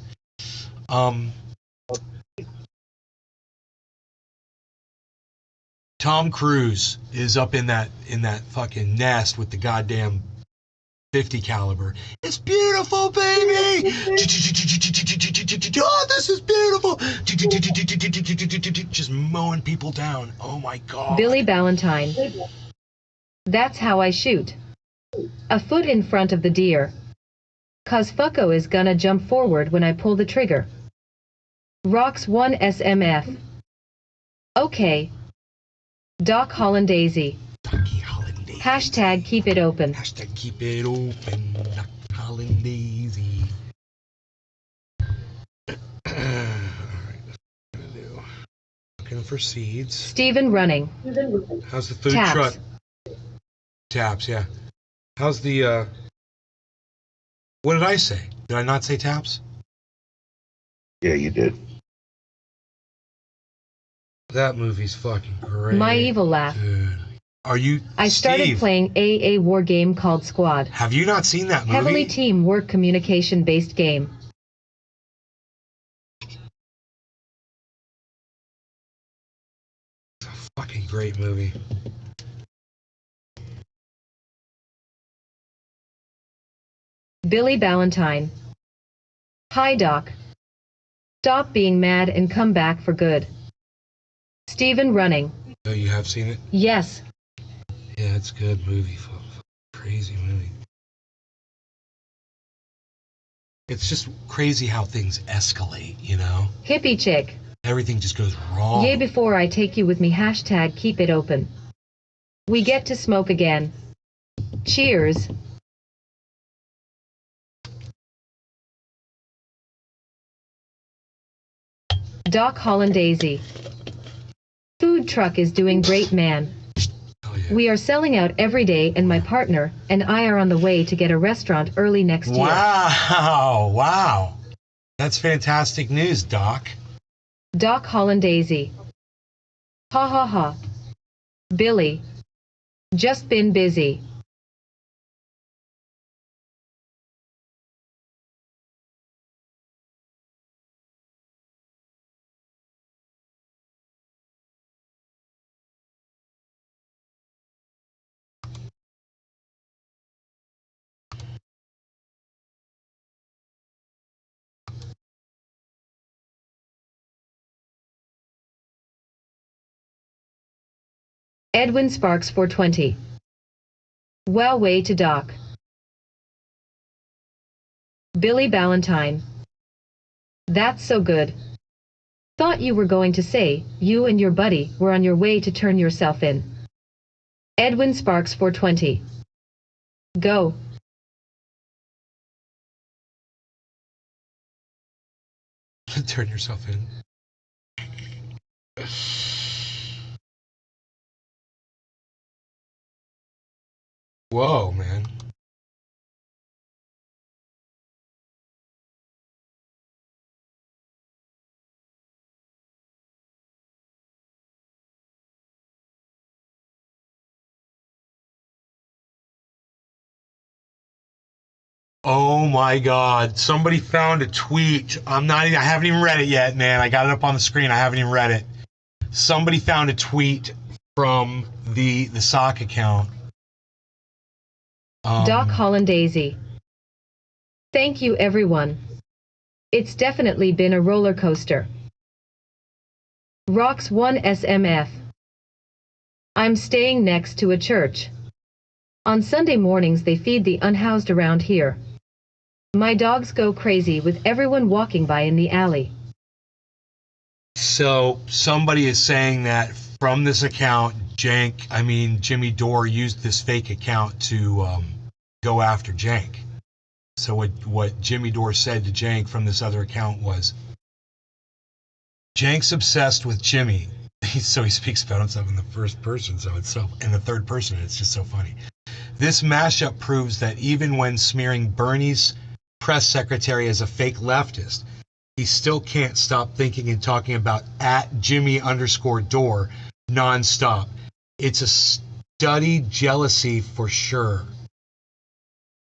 Tom Cruise is up in that fucking nest with the goddamn 50 caliber. It's beautiful, baby. Oh, this is beautiful. Just mowing people down. Oh my God. Billy Ballantyne. That's how I shoot. A foot in front of the deer. 'Cause fucko is gonna jump forward when I pull the trigger. Rocks 1 SMF. Okay. Doc Hollandaisy. Hashtag keep it open. Hashtag keep it open. Doc Hollandaisy. Alright, that's what I'm gonna do. Looking for seeds. Steven running. How's the food Taps. truck? Taps, yeah. How's the what did I say? Did I not say Taps? Yeah, you did. That movie's fucking great. My evil laugh. Dude. Are you I started Steve, playing a war game called Squad. have you not seen that movie? Heavily teamwork communication based game. It's a fucking great movie. Billy Ballantyne. Hi Doc. Stop being mad and come back for good. Steven running. Oh, you have seen it? Yes. Yeah, it's a good movie. Crazy movie. It's just crazy how things escalate, you know? Hippie chick. Everything just goes wrong. Yay before I take you with me. Hashtag keep it open. We get to smoke again. Cheers. Doc Hollandaisy. Food truck is doing great, man. Oh, yeah. We are selling out every day, and my partner and I are on the way to get a restaurant early next year. Wow. That's fantastic news, Doc. Doc Hollandaisy. Ha ha ha. Billy. Just been busy. Edwin Sparks 420. Well way to Doc. Billy Ballantyne. That's so good. Thought you were going to say you and your buddy were on your way to turn yourself in. Edwin Sparks 420. Go. Turn yourself in. Whoa, man. Oh my God. Somebody found a tweet. I haven't even read it yet, man. I got it up on the screen. I haven't even read it. Somebody found a tweet from the sock account. Doc Hollandaise. Thank you, everyone. It's definitely been a roller coaster. Rocks 1 SMF. I'm staying next to a church. On Sunday mornings they feed the unhoused around here. My dogs go crazy with everyone walking by in the alley. So somebody is saying that from this account, Jimmy Dore used this fake account to go after Jank. So what Jimmy Dore said to Jank from this other account was, Jank's obsessed with Jimmy. So he speaks about himself in the first person, so it's so in the third person, it's just so funny. This mashup proves that even when smearing Bernie's press secretary as a fake leftist, he still can't stop thinking and talking about @Jimmy_Dore nonstop. It's a study jealousy for sure.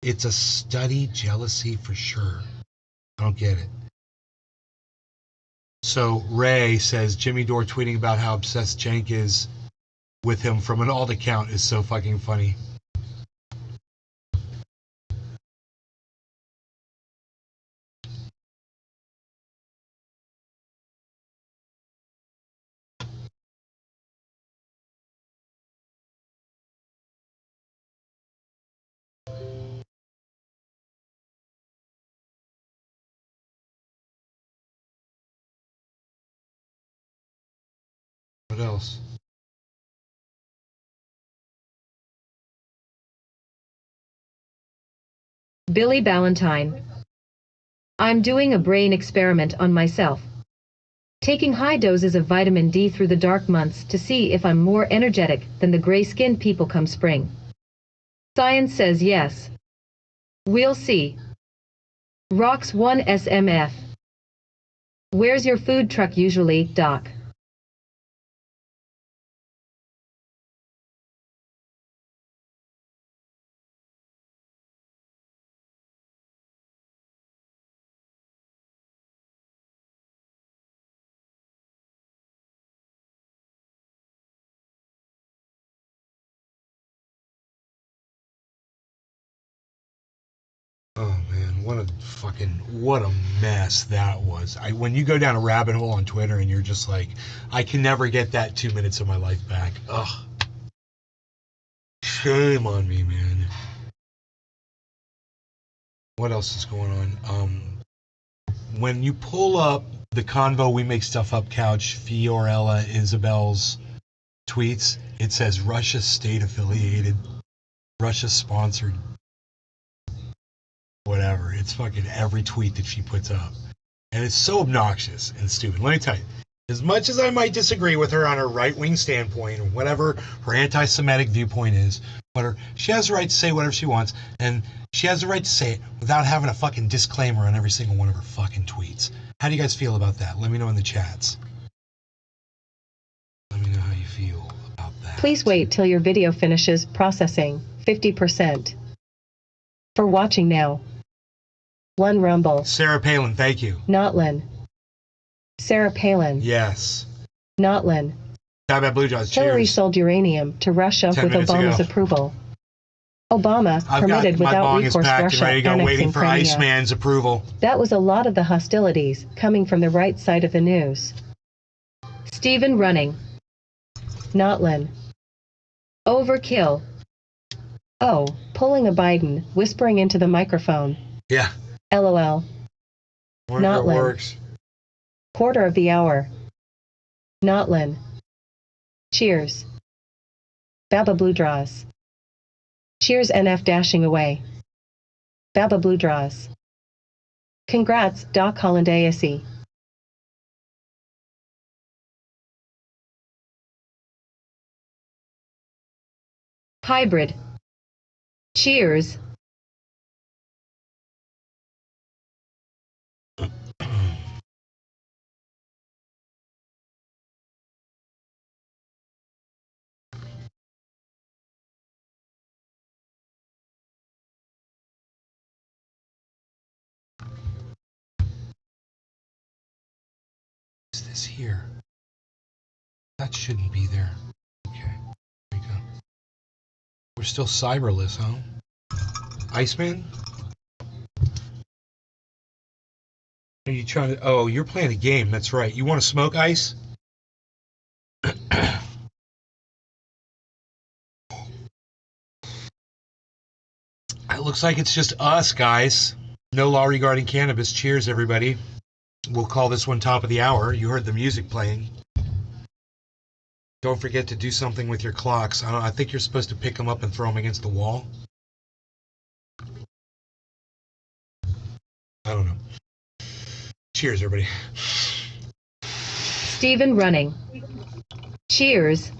It's a study jealousy for sure. I don't get it. So Ray says Jimmy Dore tweeting about how obsessed Jank is with him from an alt account is so fucking funny. What else? Billy Ballantyne. I'm doing a brain experiment on myself. Taking high doses of vitamin D through the dark months to see if I'm more energetic than the gray-skinned people come spring. Science says yes. We'll see. Rocks 1 SMF. Where's your food truck usually, Doc? Oh man, what a mess that was. When you go down a rabbit hole on Twitter and you're just like, I can never get that 2 minutes of my life back. Ugh. Shame on me, man. What else is going on? When you pull up the Convo We Make Stuff Up couch, Fiorella Isabel's tweets, it says Russia state affiliated, Russia sponsored, whatever. It's fucking every tweet that she puts up. And it's so obnoxious and stupid. Let me tell you, as much as I might disagree with her on her right-wing standpoint or whatever her anti-Semitic viewpoint is, she has the right to say whatever she wants, and she has the right to say it without having a fucking disclaimer on every single one of her fucking tweets. How do you guys feel about that? Let me know in the chats. Let me know how you feel about that. Please wait till your video finishes processing. 50%. For watching now. 1 Rumble. Sarah Palin, thank you. Notlin. Sarah Palin. Yes. Notlin. Bad Blue Jaws, cheers. Hillary sold uranium to Russia 10 with minutes Obama's ago. approval. Obama I've permitted got my without bong is recourse packed and Russia ready to go, waiting annexing for Crimea. Iceman's approval. That was a lot of the hostilities coming from the right side of the news. Stephen Running. Notlin. Overkill. Oh, pulling a Biden, whispering into the microphone. Yeah. LOL. Wonder if it Notlin. works. Quarter of the hour. Notlin. Cheers. Baba Blue Draws. Cheers NF dashing away. Baba Blue Draws. Congrats, Doc Hollandaise. Hybrid. Cheers. Is this here? That shouldn't be there. Okay. We're still cyberless, huh? Iceman? Are you trying to... Oh, you're playing a game. That's right. You want to smoke, Ice? It looks like it's just us, guys. No law regarding cannabis. Cheers, everybody. We'll call this one top of the hour. You heard the music playing. Don't forget to do something with your clocks. I think you're supposed to pick them up and throw them against the wall. I don't know. Cheers, everybody. Stephen running. Cheers.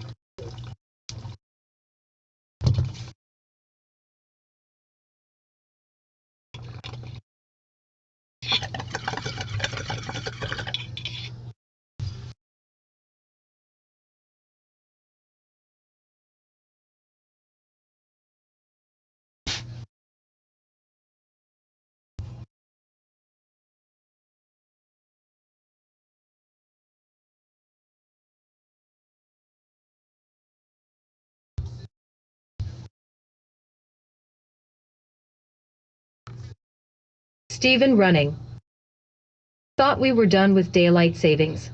Stephen running. Thought we were done with daylight savings.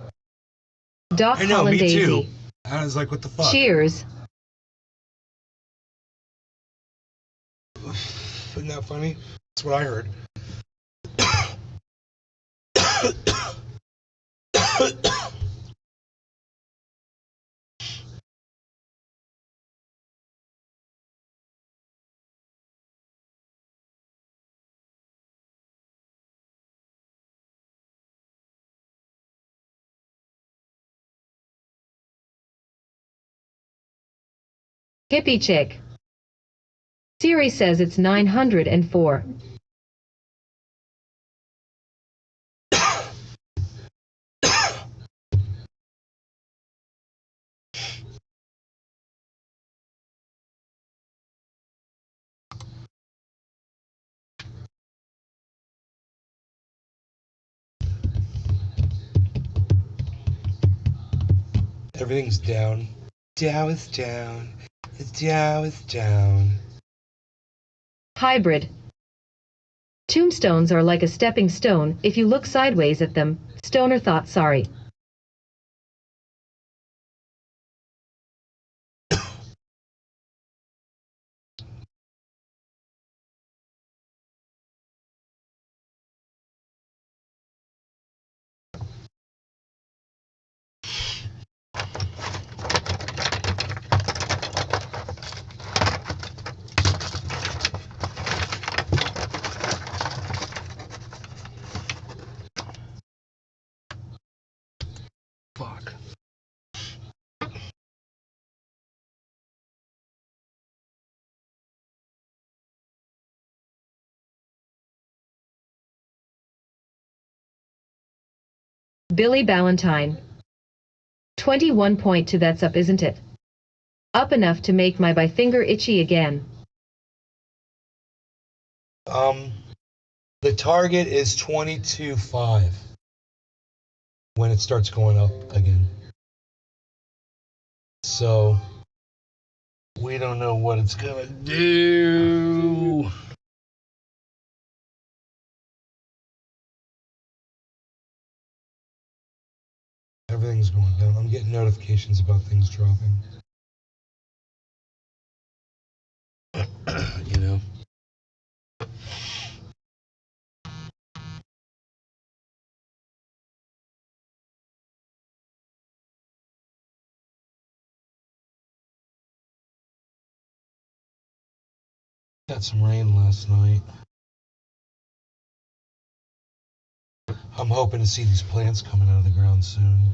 Doc I know, Holland me Daisy. too. I was like, what the fuck? Cheers. Isn't that funny? That's what I heard. Hippie chick. Siri says it's 904. Everything's down. Dow is down. The Dow is down. Hybrid. Tombstones are like a stepping stone. If you look sideways at them, stoner thought sorry. Fuck. Billy Ballantyne. 21.2. That's up, isn't it? Up enough to make my finger itchy again. The target is 22.5 when it starts going up again. So we don't know what it's gonna do. Everything's going down. I'm getting notifications about things dropping. You know. Got some rain last night. I'm hoping to see these plants coming out of the ground soon.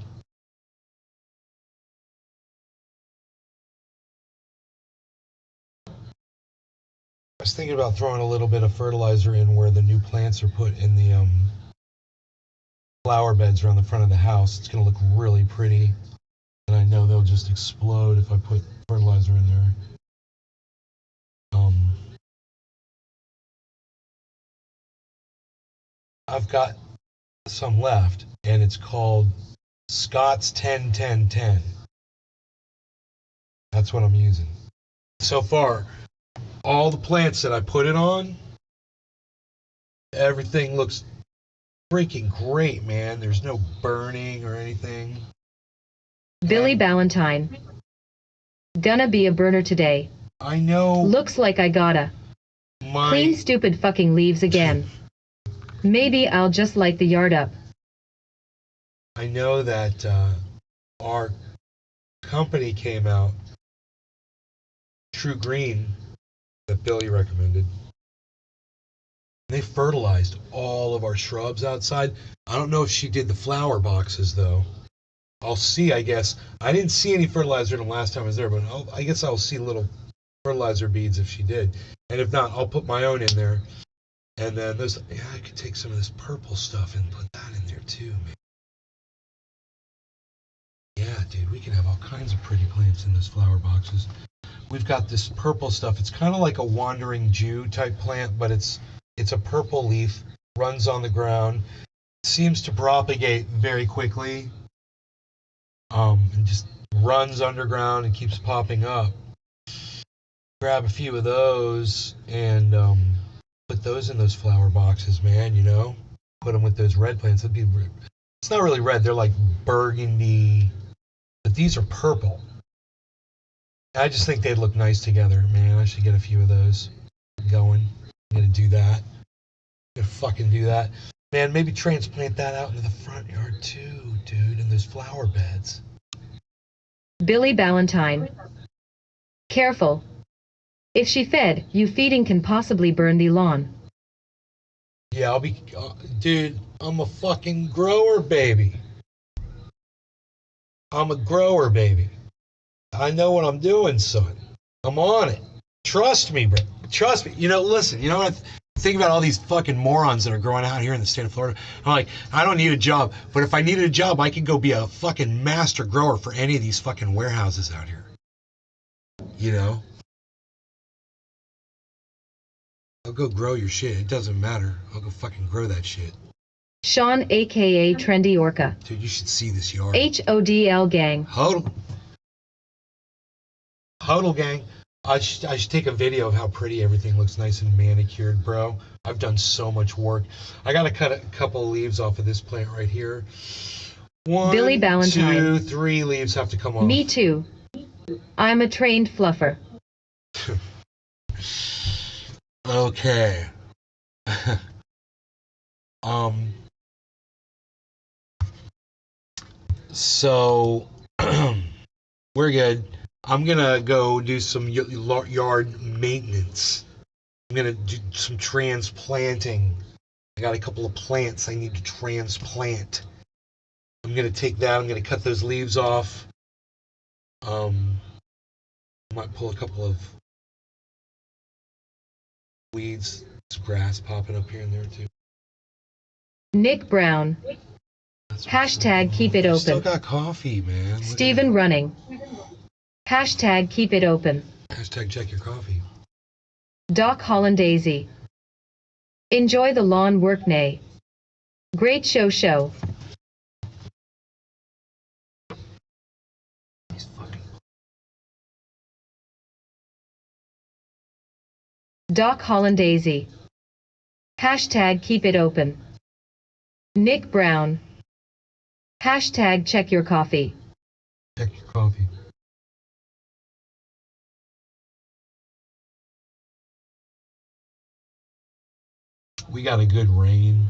I was thinking about throwing a little bit of fertilizer in where the new plants are put in the flower beds around the front of the house. It's going to look really pretty. And I know they'll just explode if I put fertilizer in there. I've got some left, and it's called Scott's 10-10-10. That's what I'm using. So far, all the plants that I put it on, everything looks freaking great, man. There's no burning or anything. Billy Ballantyne. Gonna be a burner today. I know. Looks like I gotta clean stupid fucking leaves again. Maybe I'll just light the yard up. I know that our company came out, True Green, that Billy recommended. They fertilized all of our shrubs outside. I don't know if she did the flower boxes, though. I'll see, I guess. I didn't see any fertilizer the last time I was there, but I guess I'll see little fertilizer beads if she did. And if not, I'll put my own in there. And then I could take some of this purple stuff and put that in there too, man. Yeah, dude, we can have all kinds of pretty plants in those flower boxes. We've got this purple stuff. It's kind of like a wandering Jew type plant, but it's a purple leaf, runs on the ground, seems to propagate very quickly. And just runs underground and keeps popping up. Grab a few of those and put those in those flower boxes, man, you know? Put them with those red plants. It's not really red, they're like burgundy, but these are purple. I just think they'd look nice together, man. I should get a few of those going. I'm gonna do that. I'm gonna fucking do that. Man, maybe transplant that out into the front yard too, dude, in those flower beds. Billy Ballantyne. Careful. If she fed, you feeding can possibly burn the lawn. Yeah, I'll be... dude, I'm a fucking grower, baby. I'm a grower, baby. I know what I'm doing, son. I'm on it. Trust me, bro. Trust me. You know, listen, you know what? Think about all these fucking morons that are growing out here in the state of Florida. I'm like, I don't need a job, but if I needed a job, I could go be a fucking master grower for any of these fucking warehouses out here. You know? I'll go grow your shit. It doesn't matter. I'll go fucking grow that shit. Sean, a.k.a. Trendy Orca. Dude, you should see this yard. HODL gang. Hodl gang. I should take a video of how pretty everything looks, nice and manicured, bro. I've done so much work. I gotta cut a couple of leaves off of this plant right here. Billy Ballantyne. 2, 3 leaves have to come off. Me too. I'm a trained fluffer. Okay. So we're good. I'm gonna go do some yard maintenance. I'm gonna do some transplanting. I got a couple of plants I need to transplant. I'm gonna take that. I'm gonna cut those leaves off. Might pull a couple of weeds. There's grass popping up here and there too. Nick Brown. Hashtag keep it open. Still got coffee, man. Steven running. Hashtag keep it open. Hashtag check your coffee. Doc Hollandaisy. Enjoy the lawn work, nay. Great show. Doc Hollandaisy. Hashtag keep it open. Nick Brown. Hashtag check your coffee. Check your coffee. We got a good rain.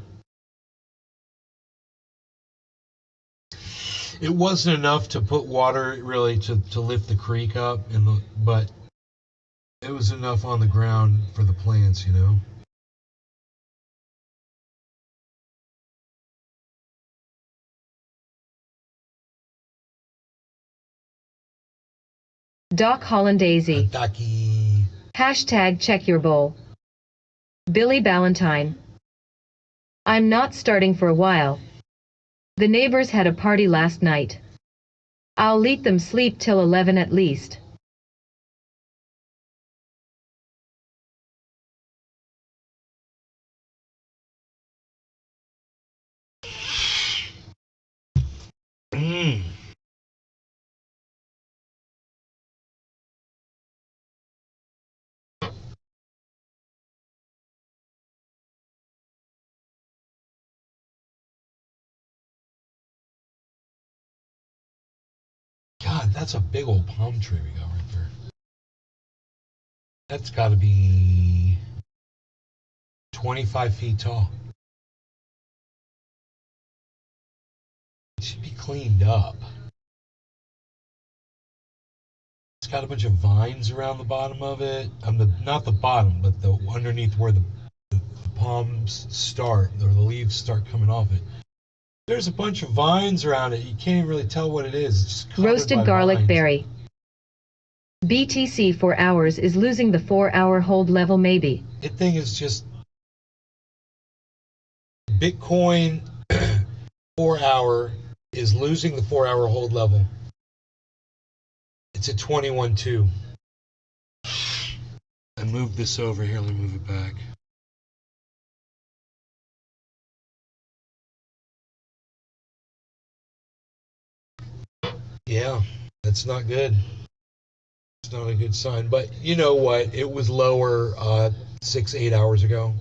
It wasn't enough to put water really to lift the creek up, but it was enough on the ground for the plants, you know. Doc Hollandaisy. Ducky. Hashtag check your bowl. Billy Ballantyne. I'm not starting for a while. The neighbors had a party last night. I'll let them sleep till 11 at least. That's a big old palm tree we got right there. That's got to be 25 feet tall. It should be cleaned up. It's got a bunch of vines around the bottom of it. Not the bottom, but the underneath where the palms start, or the leaves start coming off it. There's a bunch of vines around it. You can't even really tell what it is. It's just covered Roasted by garlic vines. berry. BTC 4 hours is losing the 4-hour hold level maybe. That thing is just Bitcoin 4-hour is losing the 4-hour hold level. It's at 21.2. I moved this over here. Let me move it back. Yeah, that's not good. It's not a good sign. But you know what? It was lower 6-8 hours ago.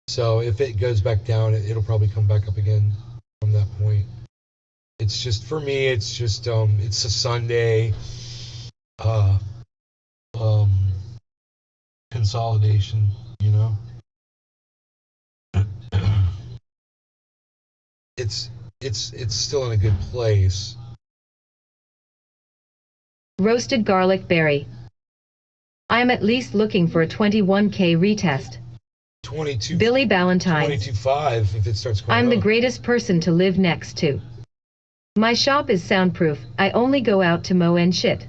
So if it goes back down, it'll probably come back up again from that point. It's just, for me, it's just it's a Sunday consolidation, you know. It's still in a good place. Roasted garlic berry. I'm at least looking for a 21K retest. 22. Billy Ballantyne. 22.5 if it starts going I'm the up. greatest person to live next to. My shop is soundproof. I only go out to mow and shit.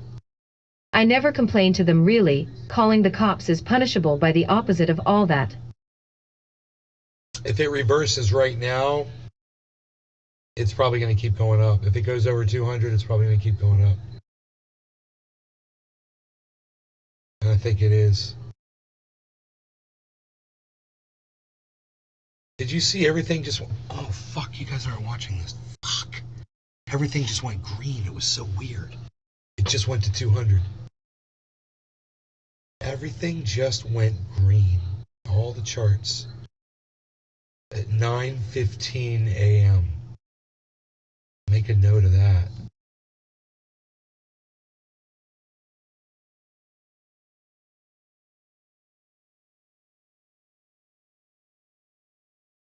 I never complain to them really. Calling the cops is punishable by the opposite of all that. If it reverses right now, it's probably going to keep going up. If it goes over 200, it's probably going to keep going up. And I think it is. Did you see everything just... Oh, fuck, you guys aren't watching this. Fuck. Everything just went green. It was so weird. It just went to 200. Everything just went green. All the charts. At 9:15 a.m. Make a note of that.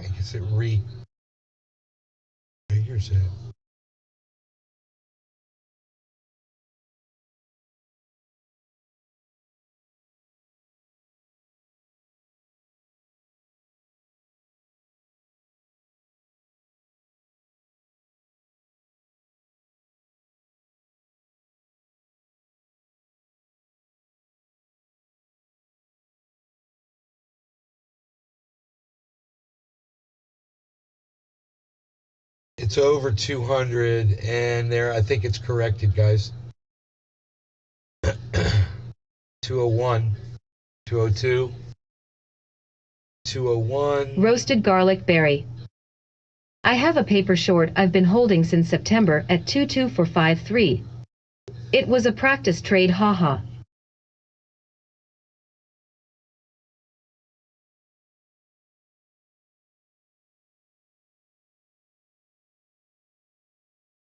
I guess it here's it. It's over 200, and there, I think it's corrected, guys. 201, 202, 201. Roasted garlic berry. I have a paper short I've been holding since September at 22453. It was a practice trade, haha.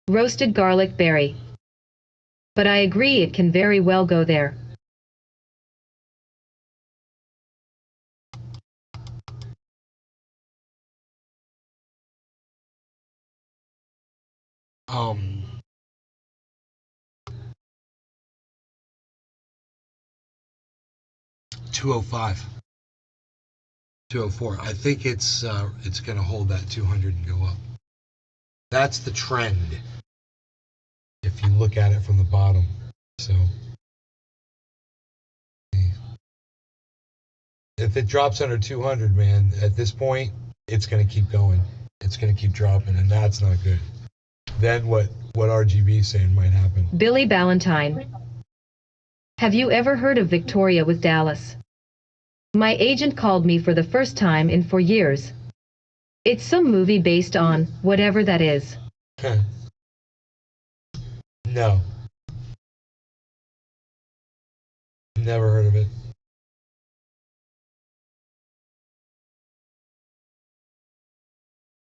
Roasted garlic berry. But I agree it can very well go there. Um, $205, $204. I think it's going to hold that 200 and go up. That's the trend. If you look at it from the bottom, so if it drops under 200, man, at this point, it's going to keep going. It's going to keep dropping, and that's not good. Then what RGB is saying might happen. Billy Ballantyne. Have you ever heard of Victoria with Dallas? My agent called me for the first time in 4 years. It's some movie based on whatever that is. No. Never heard of it.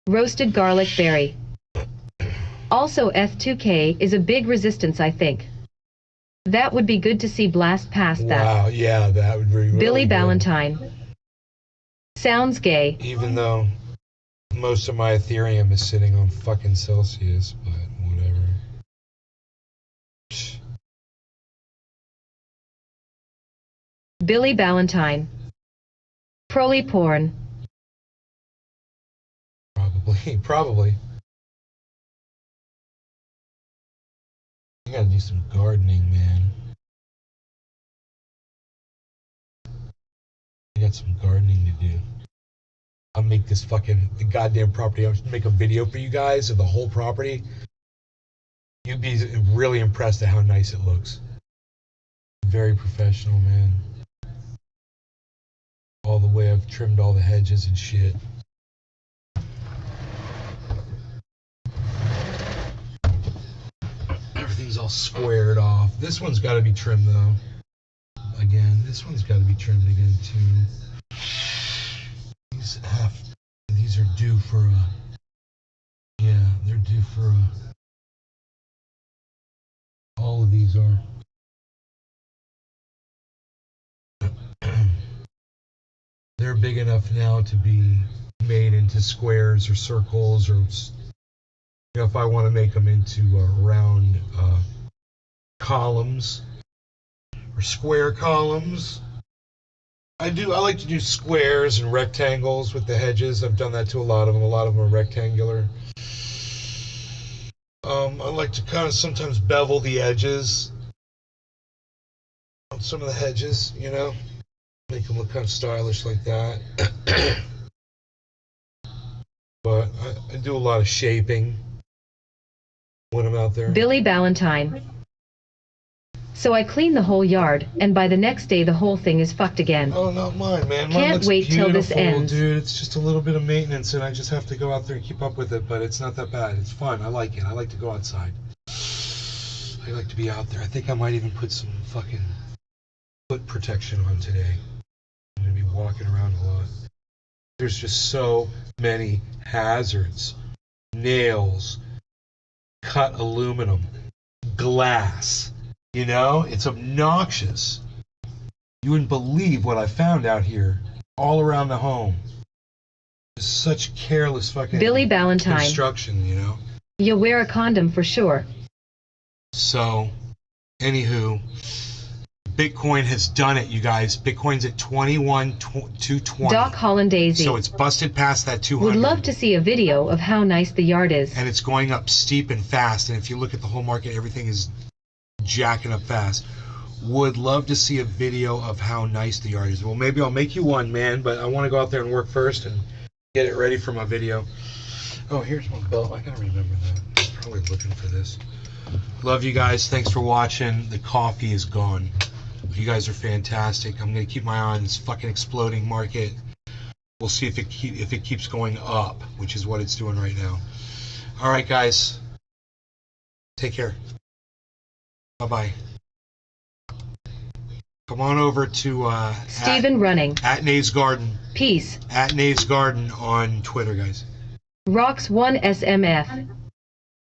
Roasted garlic berry. Also F2K is a big resistance, I think. That would be good to see blast past that. Wow, yeah, that would be really Billy good. Ballantyne. Sounds gay. Even though most of my Ethereum is sitting on fucking Celsius, but whatever. Billy Ballantyne. Proly porn. Probably. I gotta do some gardening, man. I got some gardening to do. I'll make this fucking the goddamn property. I'll make a video for you guys of the whole property. You'd be really impressed at how nice it looks. Very professional, man. All the way I've trimmed all the hedges and shit. Everything's all squared off. This one's got to be trimmed though. Again, this one's got to be trimmed again too. These are due for a. Yeah, they're due for a. All of these are. They're big enough now to be made into squares or circles, or if I want to make them into round columns or square columns. I like to do squares and rectangles with the hedges. I've done that to a lot of them. A lot of them are rectangular. I like to kind of sometimes bevel the edges on some of the hedges, you know, make them look kind of stylish like that. But I do a lot of shaping when I'm out there. Billy Ballantyne. So I clean the whole yard, and by the next day the whole thing is fucked again. Oh, not mine, man. Mine Can't looks wait till this beautiful, ends. dude. It's just a little bit of maintenance, and I just have to go out there and keep up with it, but it's not that bad. It's fun. I like it. I like to go outside. I like to be out there. I think I might even put some fucking foot protection on today. I'm going to be walking around a lot. There's just so many hazards. Nails, cut aluminum, glass. You know, it's obnoxious. You wouldn't believe what I found out here, all around the home. Just such careless fucking Billy Ballantyne. construction, you know. You wear a condom for sure. So, anywho, Bitcoin has done it, you guys. Bitcoin's at 21,220. Doc Hollandaisy. So it's busted past that 200. Would love to see a video of how nice the yard is. And it's going up steep and fast. And if you look at the whole market, everything is jacking up fast. Would love to see a video of how nice the yard is. Well, maybe I'll make you one, man, but I want to go out there and work first and get it ready for my video. Oh, here's my belt. I gotta remember that. I'm probably looking for this. Love you guys. Thanks for watching. The coffee is gone. You guys are fantastic. I'm gonna keep my eye on this fucking exploding market. We'll see if it keeps going up, which is what it's doing right now. All right, guys. Take care. Bye-bye. Come on over to Stephen Running. at Nave's Garden. Peace. At Nave's Garden on Twitter, guys. Rocks 1 SMF.